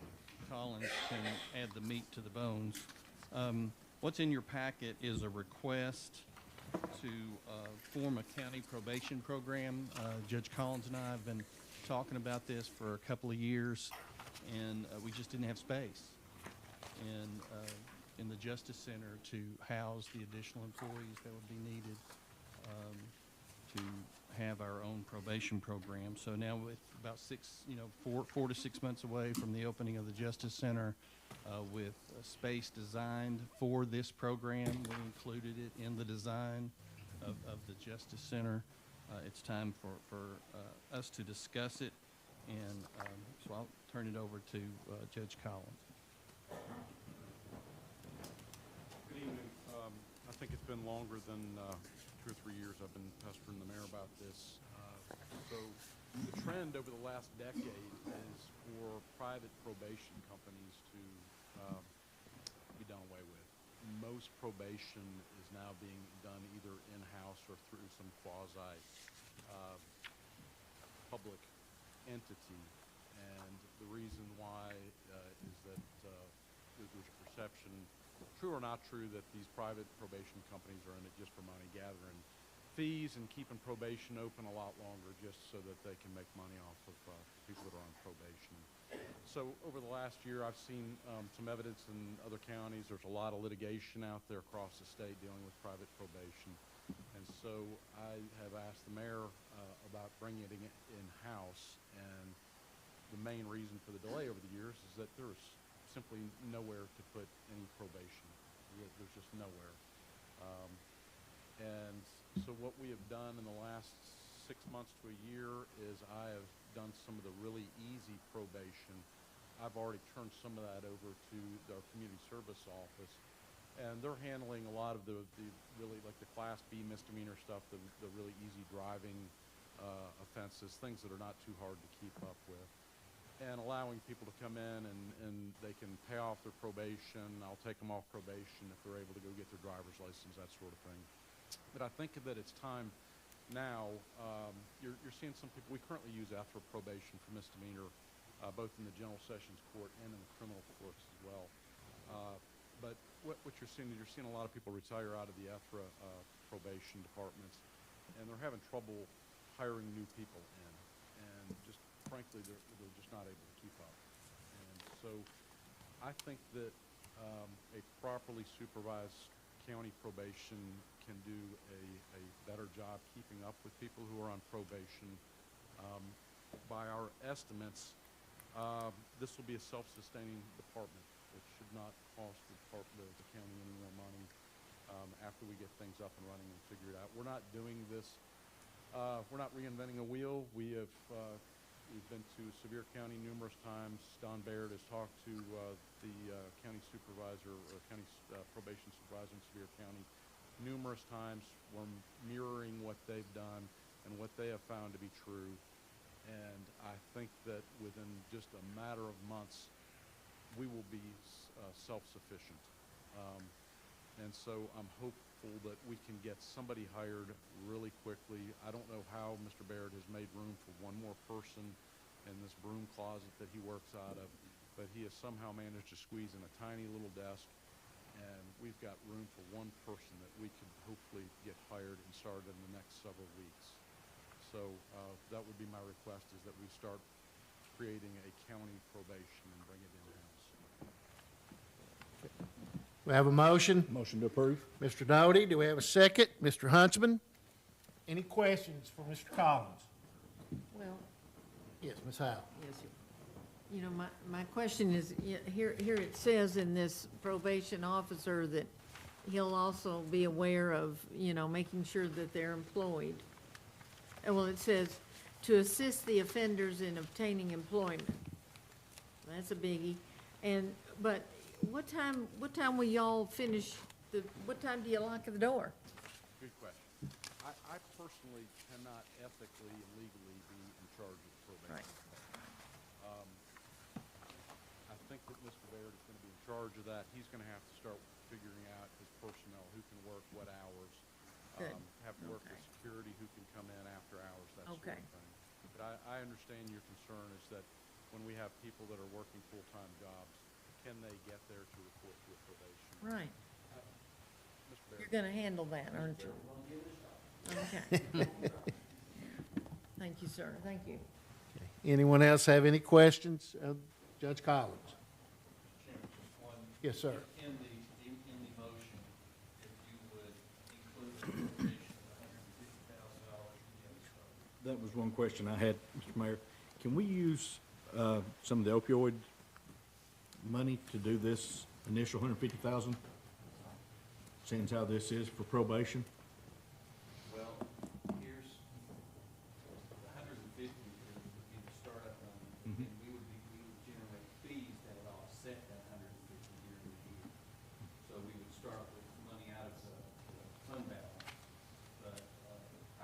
N: Collins can add the meat to the bones. What's in your packet is a request to form a county probation program. Judge Collins and I have been talking about this for a couple of years, and we just didn't have space in the Justice Center to house the additional employees that would be needed to have our own probation program. So now with about 4 to 6 months away from the opening of the Justice Center, with a space designed for this program, we included it in the design of the Justice Center. It's time for us to discuss it, and so I'll turn it over to Judge Collins.
O: Good evening. I think it's been longer than 2 or 3 years I've been pestering the mayor about this. So the trend over the last decade is for private probation companies to be done away with. Most probation is now being done either in-house or through some quasi public entity. And the reason why is that there's a perception, true or not true, that these private probation companies are in it just for money, gathering fees and keeping probation open a lot longer just so that they can make money off of people that are on probation. So over the last year, I've seen some evidence in other counties. There's a lot of litigation out there across the state dealing with private probation. And so I have asked the mayor about bringing it in-house. And the main reason for the delay over the years is that there was simply nowhere to put any probation. There's just nowhere. And so what we have done in the last 6 months to a year is I have done some of the really easy probation. I've already turned some of that over to our community service office, and they're handling a lot of the really like the Class B misdemeanor stuff, the really easy driving offenses, things that are not too hard to keep up with, and allowing people to come in and they can pay off their probation. I'll take them off probation if they're able to go get their driver's license, that sort of thing. But I think that it's time now. You're seeing some people. We currently use ETHRA probation for misdemeanor, both in the general sessions court and in the criminal courts as well. But what you're seeing is you're seeing a lot of people retire out of the ETHRA probation departments, and they're having trouble hiring new people in, and just frankly, they're just not able to keep up. And so I think that a properly supervised county probation can do a better job keeping up with people who are on probation. By our estimates, this will be a self-sustaining department. It should not cost the county any more money after we get things up and running and figure it out. We're not doing this. We're not reinventing a wheel. We've been to Sevier County numerous times. Don Baird has talked to the county supervisor or county probation supervisor in Sevier County numerous times. We're mirroring what they've done and what they have found to be true. And I think that within just a matter of months, we will be self-sufficient. And so I'm hopeful that we can get somebody hired really quickly. I don't know how Mr. Baird has made room for one more person in this broom closet that he works out of, but he has somehow managed to squeeze in a tiny little desk, and we've got room for one person that we could hopefully get hired and started in the next several weeks. So that would be my request, is that we start creating a county probation and bring it in-house.
K: We have a motion.
M: Motion to approve.
K: Mr. Doty, do we have a second? Mr. Huntsman? Any questions for Mr. Collins?
F: Well,
K: Yes, Ms. Howe.
F: yes, you know, my question is, here it says in this probation officer that he'll also be aware of, making sure that they're employed. Well, it says, to assist the offenders in obtaining employment. That's a biggie. But what time will y'all finish, what time do you lock the door?
O: Good question. I personally cannot ethically and legally be in charge of probation.
F: Right.
O: I think that Mr. Baird is going to be in charge of that. He's going to have to start figuring out his personnel, who can work what hours.
F: Good.
O: Have to work
F: Okay.
O: with security, who can come in after hours, that sort
F: Okay.
O: of thing. But I understand your concern is that when we have people that are working full-time jobs, can they get there to report to a probation?
F: Right.
O: Mr. Baird.
F: You're gonna handle that, aren't you? Okay. Thank you, sir. Thank you.
K: Anyone else have any questions of Judge Collins? Yes, sir.
N: In the motion, if you would include the appropriation of $150,000.
M: That was one question I had, Mr. Mayor. Can we use some of the opioid money to do this initial 150,000? Seeing how this is for probation?
N: Well, here's the 150 would be the startup money, and we would generate fees that would offset that 150 during the year. So we would start with money out of the fund balance. But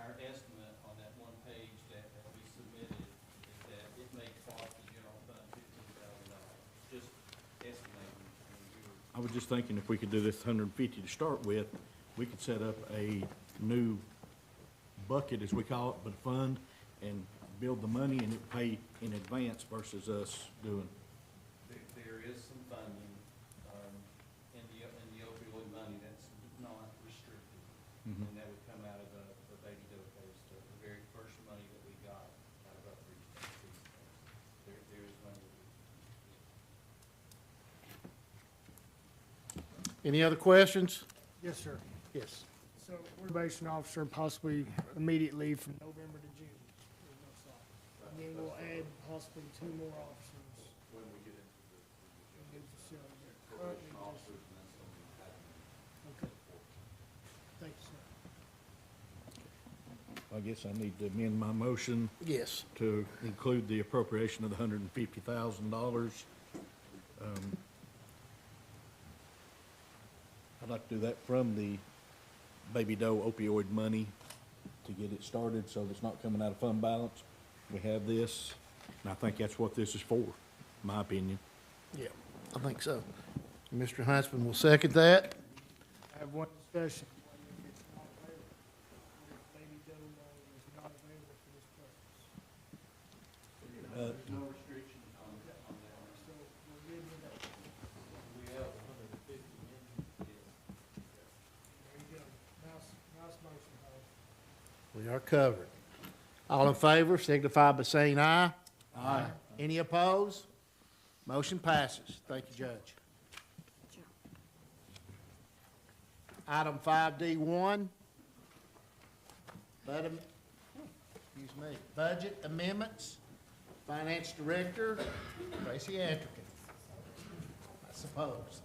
N: our estimate on that one page that we submitted is that it may cost the general fund $15,000, just estimating.
M: I was just thinking if we could do this 150 to start with, we could set up a new bucket, as we call it, but a fund, and build the money and it pay in advance versus us doing.
N: There is some funding in the opioid money that's not restricted, and that would come out of the baby dope case, the very first money that we got out of Upreach. There is money.
K: Any other questions?
C: Yes, sir.
K: Yes.
C: So probation officer possibly immediate leave from November to June. And then we'll add possibly 2 more officers
O: When we get into the
C: in the facility. Currently,
O: probation officers and then some academy.
C: okay. Thank you, sir.
M: I guess I need to amend my motion
K: Yes.
M: to include the appropriation of the $150,000. I'd like to do that from the Baby Doe opioid money to get it started, so it's not coming out of fund balance. We have this, and I think that's what this is for, my opinion.
K: Yeah, I think so. Mr. Huntsman will second that.
C: I have one discussion. It's not available. Baby Doe is not available for this purpose.
O: There's no restriction on that.
C: So we're good with that.
O: We have 150 in, yes.
C: There you go. Nice motion, Howard.
K: We are covered. All in favor signify by saying aye. Aye. Any opposed? Motion passes. Thank you, Judge. Item 5D1. Budget amendments. Finance Director, Tracy Antrican, I suppose.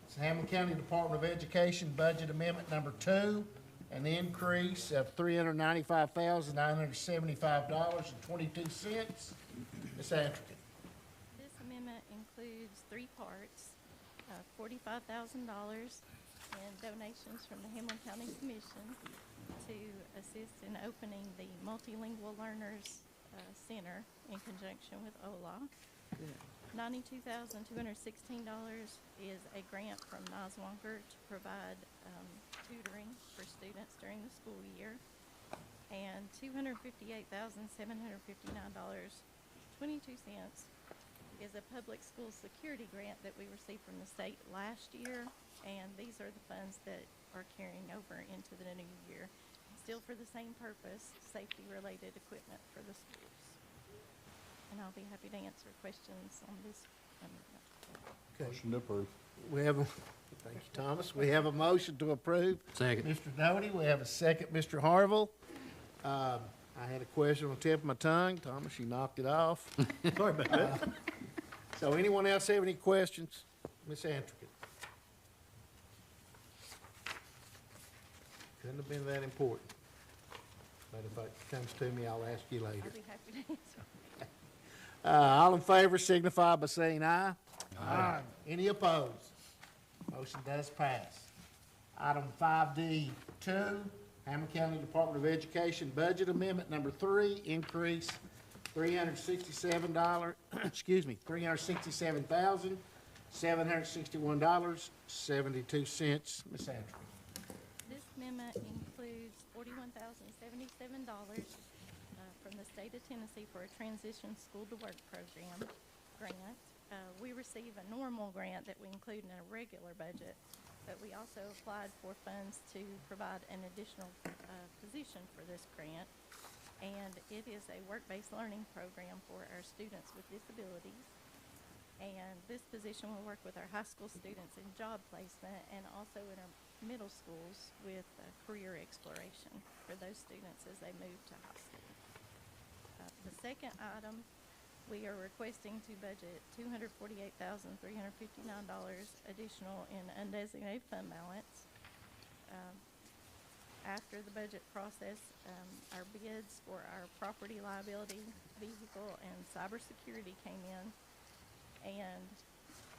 K: It's Hamblen County Department of Education Budget Amendment Number 2, an increase of $395,975.22. Ms. Antrican.
P: This amendment includes 3 parts, $45,000 in donations from the Hamblen County Commission to assist in opening the Multilingual Learners Center in conjunction with OLA. $92,216 is a grant from Noswonker to provide tutoring for students during the school year, and $258,759.22 is a public school security grant that we received from the state last year, and these are the funds that are carrying over into the new year, still for the same purpose, safety-related equipment for the schools. And I'll be happy to answer questions on this amendment.
K: Okay.
M: Motion to approve.
K: We have a, thank you, Thomas. We have a motion to approve.
L: Second.
K: Mr. Doty, we have a second, Mr. Harville. I had a question on the tip of my tongue. Thomas, you knocked it off.
M: Sorry about that.
K: So anyone else have any questions? Ms. Antrican? Couldn't have been that important. But if it comes to me, I'll ask you later.
P: I'll be happy to answer.
K: All in favor signify by saying aye. Aye. Any opposed? Motion does pass. Item 5D2, Hamblen County Department of Education Budget Amendment Number 3, increase $367, $367,761.72. Ms. Andrews.
P: This amendment includes $41,077 from the state of Tennessee for a transition school to work program grant. We receive a normal grant that we include in a regular budget, but we also applied for funds to provide an additional position for this grant. And it is a work-based learning program for our students with disabilities. And this position will work with our high school students in job placement and also in our middle schools with career exploration for those students as they move to high school. The second item, we are requesting to budget $248,359 additional in undesignated fund balance. After the budget process, our bids for our property liability, vehicle, and cybersecurity came in, and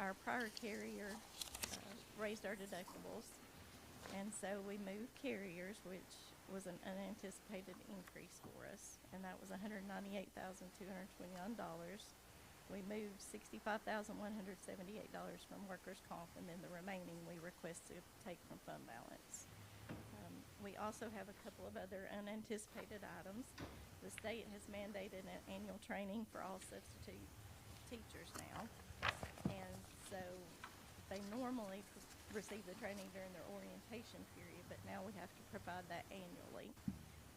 P: our prior carrier raised our deductibles, and so we moved carriers, which was an unanticipated increase for us, and that was $198,221. We moved $65,178 from workers' comp, and then the remaining we request to take from fund balance. We also have a couple of other unanticipated items. The state has mandated an annual training for all substitute teachers now, and so they normally receive the training during their orientation period, but now we have to provide that annually.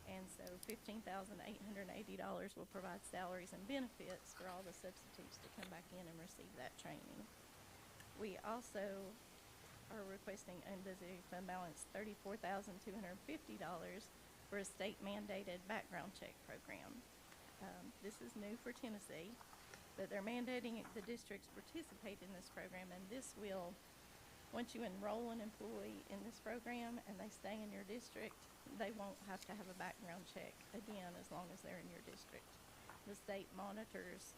P: And so $15,880 will provide salaries and benefits for all the substitutes to come back in and receive that training. We also are requesting undesignated fund balance $34,250 for a state mandated background check program. This is new for Tennessee, but they're mandating the districts participate in this program, and this will, once you enroll an employee in this program and they stay in your district, they won't have to have a background check again as long as they're in your district. The state monitors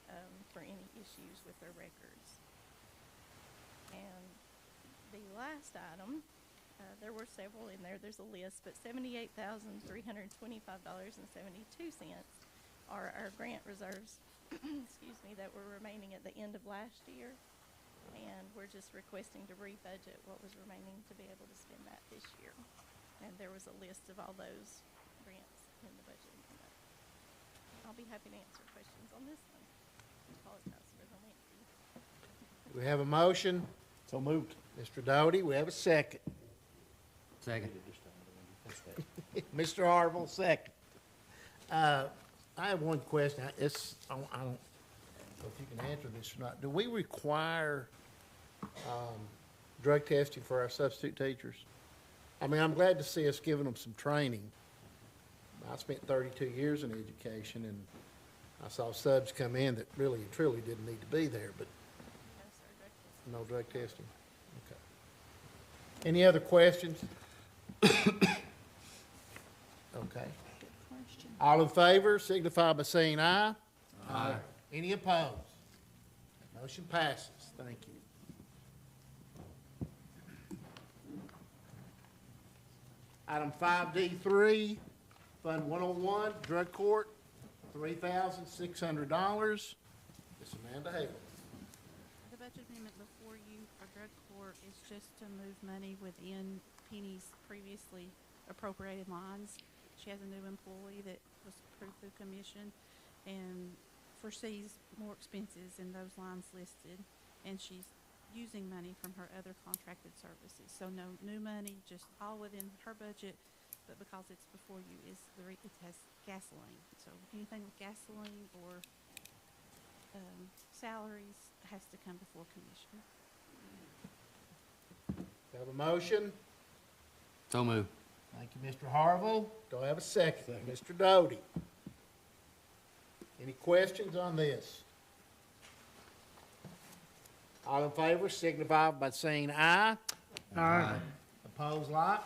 P: for any issues with their records. And the last item, there were several in there, there's a list, but $78,325.72 are our grant reserves, excuse me, that were remaining at the end of last year. And we're just requesting to rebudget what was remaining to be able to spend that this year. And there was a list of all those grants in the budget. I'll be happy to answer questions on this one. I apologize for the lengthy.
K: We have a motion.
M: So moved.
K: Mr. Doty, we have a second.
L: Second.
K: Mr. Harville, second. I have one question. I don't know if you can answer this or not. Do we require drug testing for our substitute teachers? I mean, I'm glad to see us giving them some training. I spent 32 years in education, and I saw subs come in that really and truly didn't need to be there, but no drug testing. Okay. Any other questions? Okay. All in favor signify by saying aye. Aye. Any opposed? Motion passes. Thank you. Item 5D3, Fund 101, Drug Court, $3,600. Ms. Amanda Hale.
Q: The budget amendment before you for drug court is just to move money within Penny's previously appropriated lines. She has a new employee that was approved through commission and foresees more expenses in those lines listed, and she's using money from her other contracted services. So no new money, just all within her budget, but because it's before you is it has gasoline. So anything with gasoline or salaries has to come before commission.
K: Do I have a motion?
L: So moved.
K: Thank you, Mr. Harville. Do I have a second? Mr. Doty. Any questions on this? All in favor signify by saying aye.
L: Aye.
K: Opposed, like?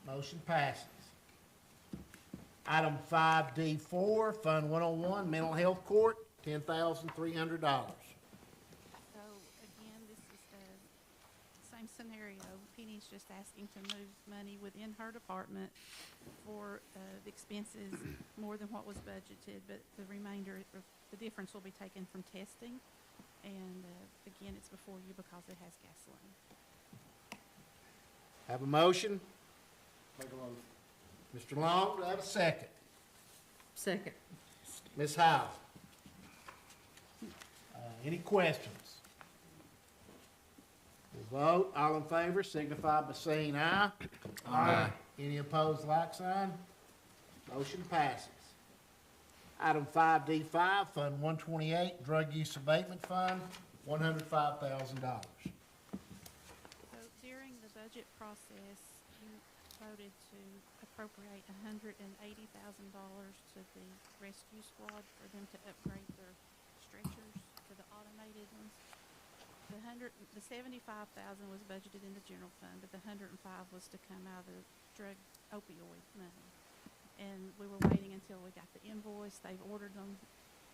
K: Motion passes. Item 5D4, Fund 101, Mental Health Court, $10,300.
Q: So again, this is the same scenario. Penny's just asking to move money within her department for the expenses more than what was budgeted, but the remainder, of the difference will be taken from testing. And again, it's before you because it has gasoline.
K: Have a motion? Make a motion. Mr. Long, do I have a second?
F: Second.
K: Ms. Howe? Any questions? We'll vote. All in favor signify by saying aye. Aye. Any opposed, like sign? Motion passes. Item 5D5, Fund 128, Drug Use Abatement Fund, $105,000.
Q: So during the budget process, you voted to appropriate $180,000 to the rescue squad for them to upgrade their stretchers to the automated ones. The $75,000 was budgeted in the general fund, but the $105,000 was to come out of the drug opioid money. And we were waiting until we got the invoice. They've ordered them.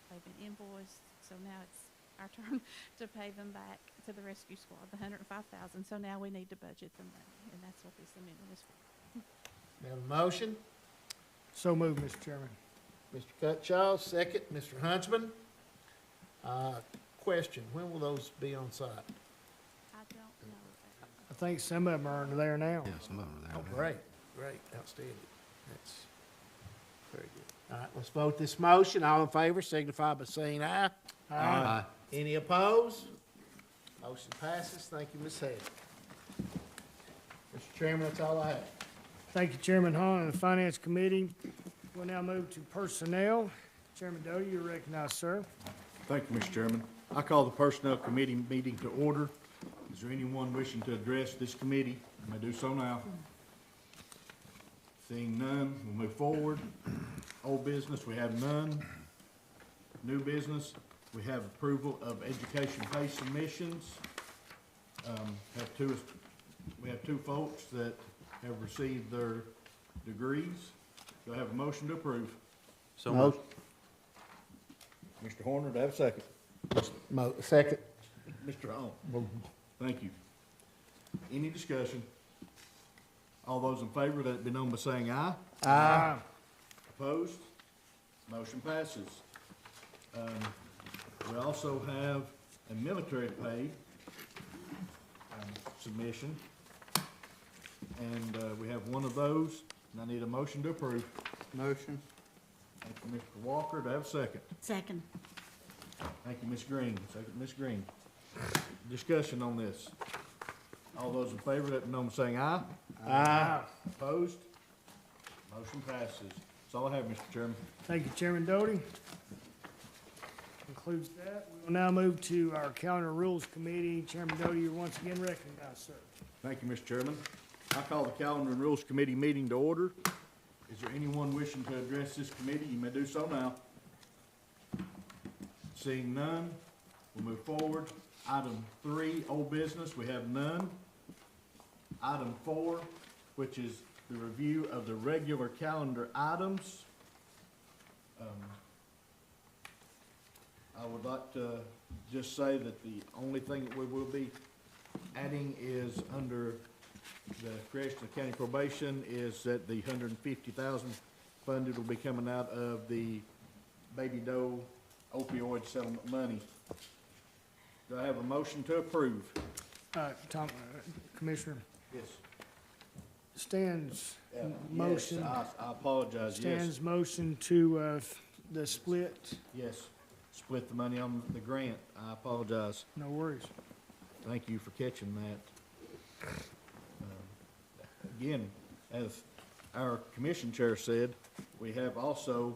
Q: They've been invoiced. So now it's our turn to pay them back to the rescue squad, the $105,000. So now we need to budget the money, and that's what this amendment is for.
K: We have a motion.
C: So moved, Mr. Chairman.
K: Mr. Cutshaw, second. Mr. Huntsman. Question, when will those be on site?
Q: I don't know.
C: I think some of them are there now.
L: Yeah, some of them are there.
K: Oh, great, great, outstanding. That's very good. All right, let's vote this motion. All in favor signify by saying aye.
L: Aye.
K: Any opposed? Motion passes. Thank you, Ms. Head. Mr. Chairman, that's all I have.
C: Thank you, Chairman Hahn and the Finance Committee. We'll now move to personnel. Chairman Doty, you're recognized, sir.
M: Thank you, Mr. Chairman. I call the Personnel Committee meeting to order. Is there anyone wishing to address this committee? You may do so now. Seeing none, we'll move forward. Old business, we have none. New business, we have approval of education pay submissions. We have two folks that have received their degrees. Do I have a motion to approve?
D: So moved.
M: Mr. Horner, do I have a second?
K: Second.
M: Mr. Hall. Thank you. Any discussion? All those in favor, let it be known by saying aye.
K: Aye.
M: Opposed? Motion passes. We also have a military pay submission. And we have one of those, and I need a motion to approve.
L: Motion.
M: Thank you, Mr. Walker. Do I have a second?
A: Second.
M: Thank you, Ms. Green. Second, Ms. Green. Discussion on this. All those in favor, let me know by saying aye.
C: Aye.
M: Opposed? Motion passes. That's all I have, Mr. Chairman.
C: Thank you, Chairman Doty. Concludes that. We will now move to our Calendar and Rules Committee. Chairman Doty, you're once again recognized, sir.
M: Thank you, Mr. Chairman. I call the Calendar and Rules Committee meeting to order. Is there anyone wishing to address this committee? You may do so now. Seeing none, we'll move forward. Item 3, old business, we have none. Item 4, which is the review of the regular calendar items. I would like to just say that the only thing that we will be adding is under the creation of county probation is that the $150,000 funded will be coming out of the baby doe opioid settlement money. Do I have a motion to approve?
C: Commissioner,
M: Yes.
C: Stan's
M: Yes,
C: motion,
M: I apologize, yes.
C: Stan's motion to, the split,
M: Yes, split the money on the grant. I apologize.
C: no worries.
M: Thank you for catching that. Again, as our commission chair said, we have also,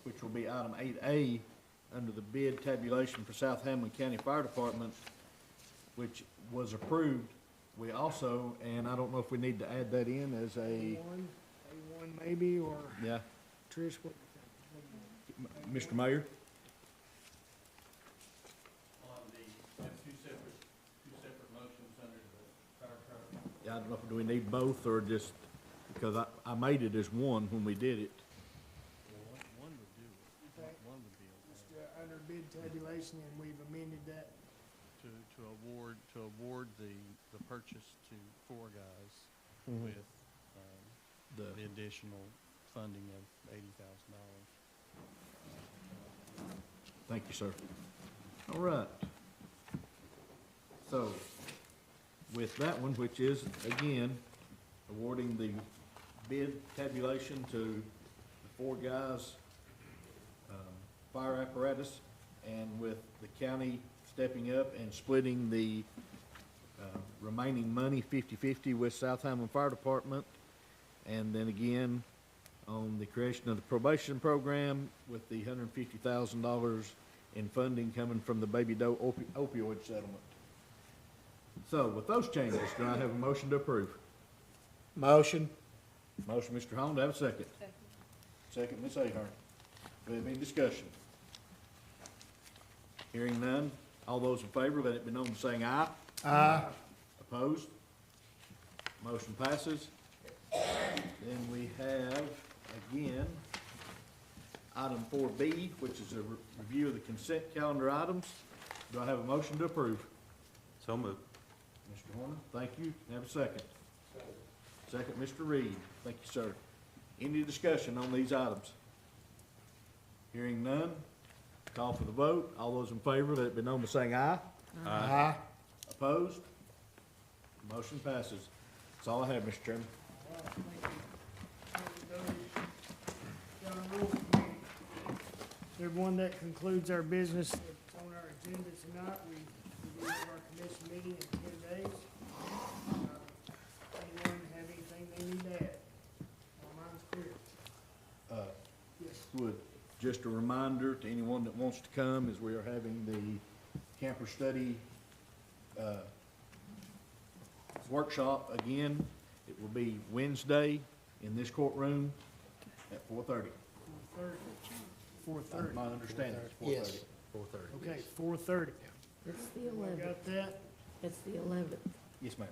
M: which will be item 8A, under the bid tabulation for South Hamblen County Fire Department, which was approved. We also, and I don't know if we need to add that in as a,
C: A1 maybe, or
M: yeah,
C: Trish, what?
M: Mr. Mayor?
N: On the, two separate motions under the fire truck.
M: Yeah, I don't know, do we need both or just, because I made it as one when we did it.
N: One would do it. One would be okay.
C: Just, under bid tabulation, and we've amended that.
N: To award the purchase to four guys
M: Mhm.
N: with, the additional funding of $80,000.
M: Thank you, sir. All right. So, with that one, which is, again, awarding the bid tabulation to the four guys, fire apparatus, and with the county stepping up and splitting the remaining money 50-50 with South Hamblen Fire Department, and then again, on the creation of the probation program with the $150,000 in funding coming from the baby doe opioid settlement. So with those changes, do I have a motion to approve?
K: Motion.
M: Motion, Mr. Holland, do I have a second? Second, Ms. Ahern. Do we have any discussion? Hearing none, all those in favor, let it be known by saying aye.
K: Aye.
M: Opposed? Motion passes. Then we have, again, item 4B, which is a review of the consent calendar items. Do I have a motion to approve?
D: So moved.
M: Mr. Horner, thank you. Have a second. Second, Mr. Reed. Thank you, sir. Any discussion on these items? Hearing none, call for the vote. All those in favor, let it be known by saying aye.
K: Aye.
M: Opposed? Motion passes. That's all I have, Mr. Chairman.
C: Everyone, that concludes our business that's on our agenda tonight. We do have our commission meeting in 10 days. Anyone have anything they need to add? My mind's clear. Yes.
M: Would, just a reminder to anyone that wants to come, is we are having the camper study workshop again. It will be Wednesday, in this courtroom at 4:30.
C: 4:30.
M: That's my understanding, it's 4:30. 4:30.
C: Okay, 4:30.
F: It's the
C: Got that?
F: It's the 11th.
M: Yes, ma'am.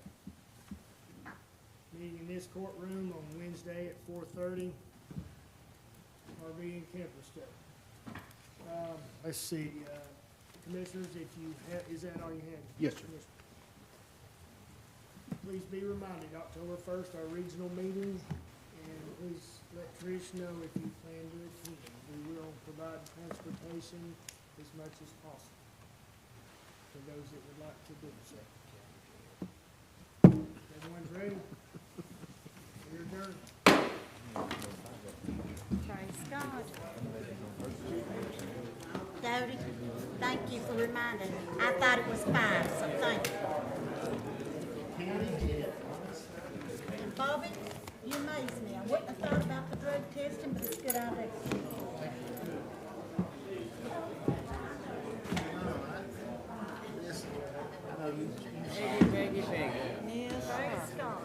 C: Meeting in this courtroom on Wednesday at 4:30. RV and camper stuff. Let's see, commissioners, if you have, is that all you had?
M: Yes, sir.
C: Please be reminded, October 1st, our regional meeting, and please let Trish know if you plan to attend. We will provide transportation as much as possible for those that would like to do so. Everyone's ready? We're adjourned.
A: Praise God. Dodie, thank you for reminding me. I thought it was 5, so thank you. And Bobby, you amaze me. I wouldn't have thought about the drug testing, but it's a good idea. Praise God.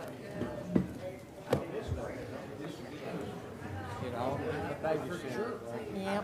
G: You know, the baby.
F: Yep.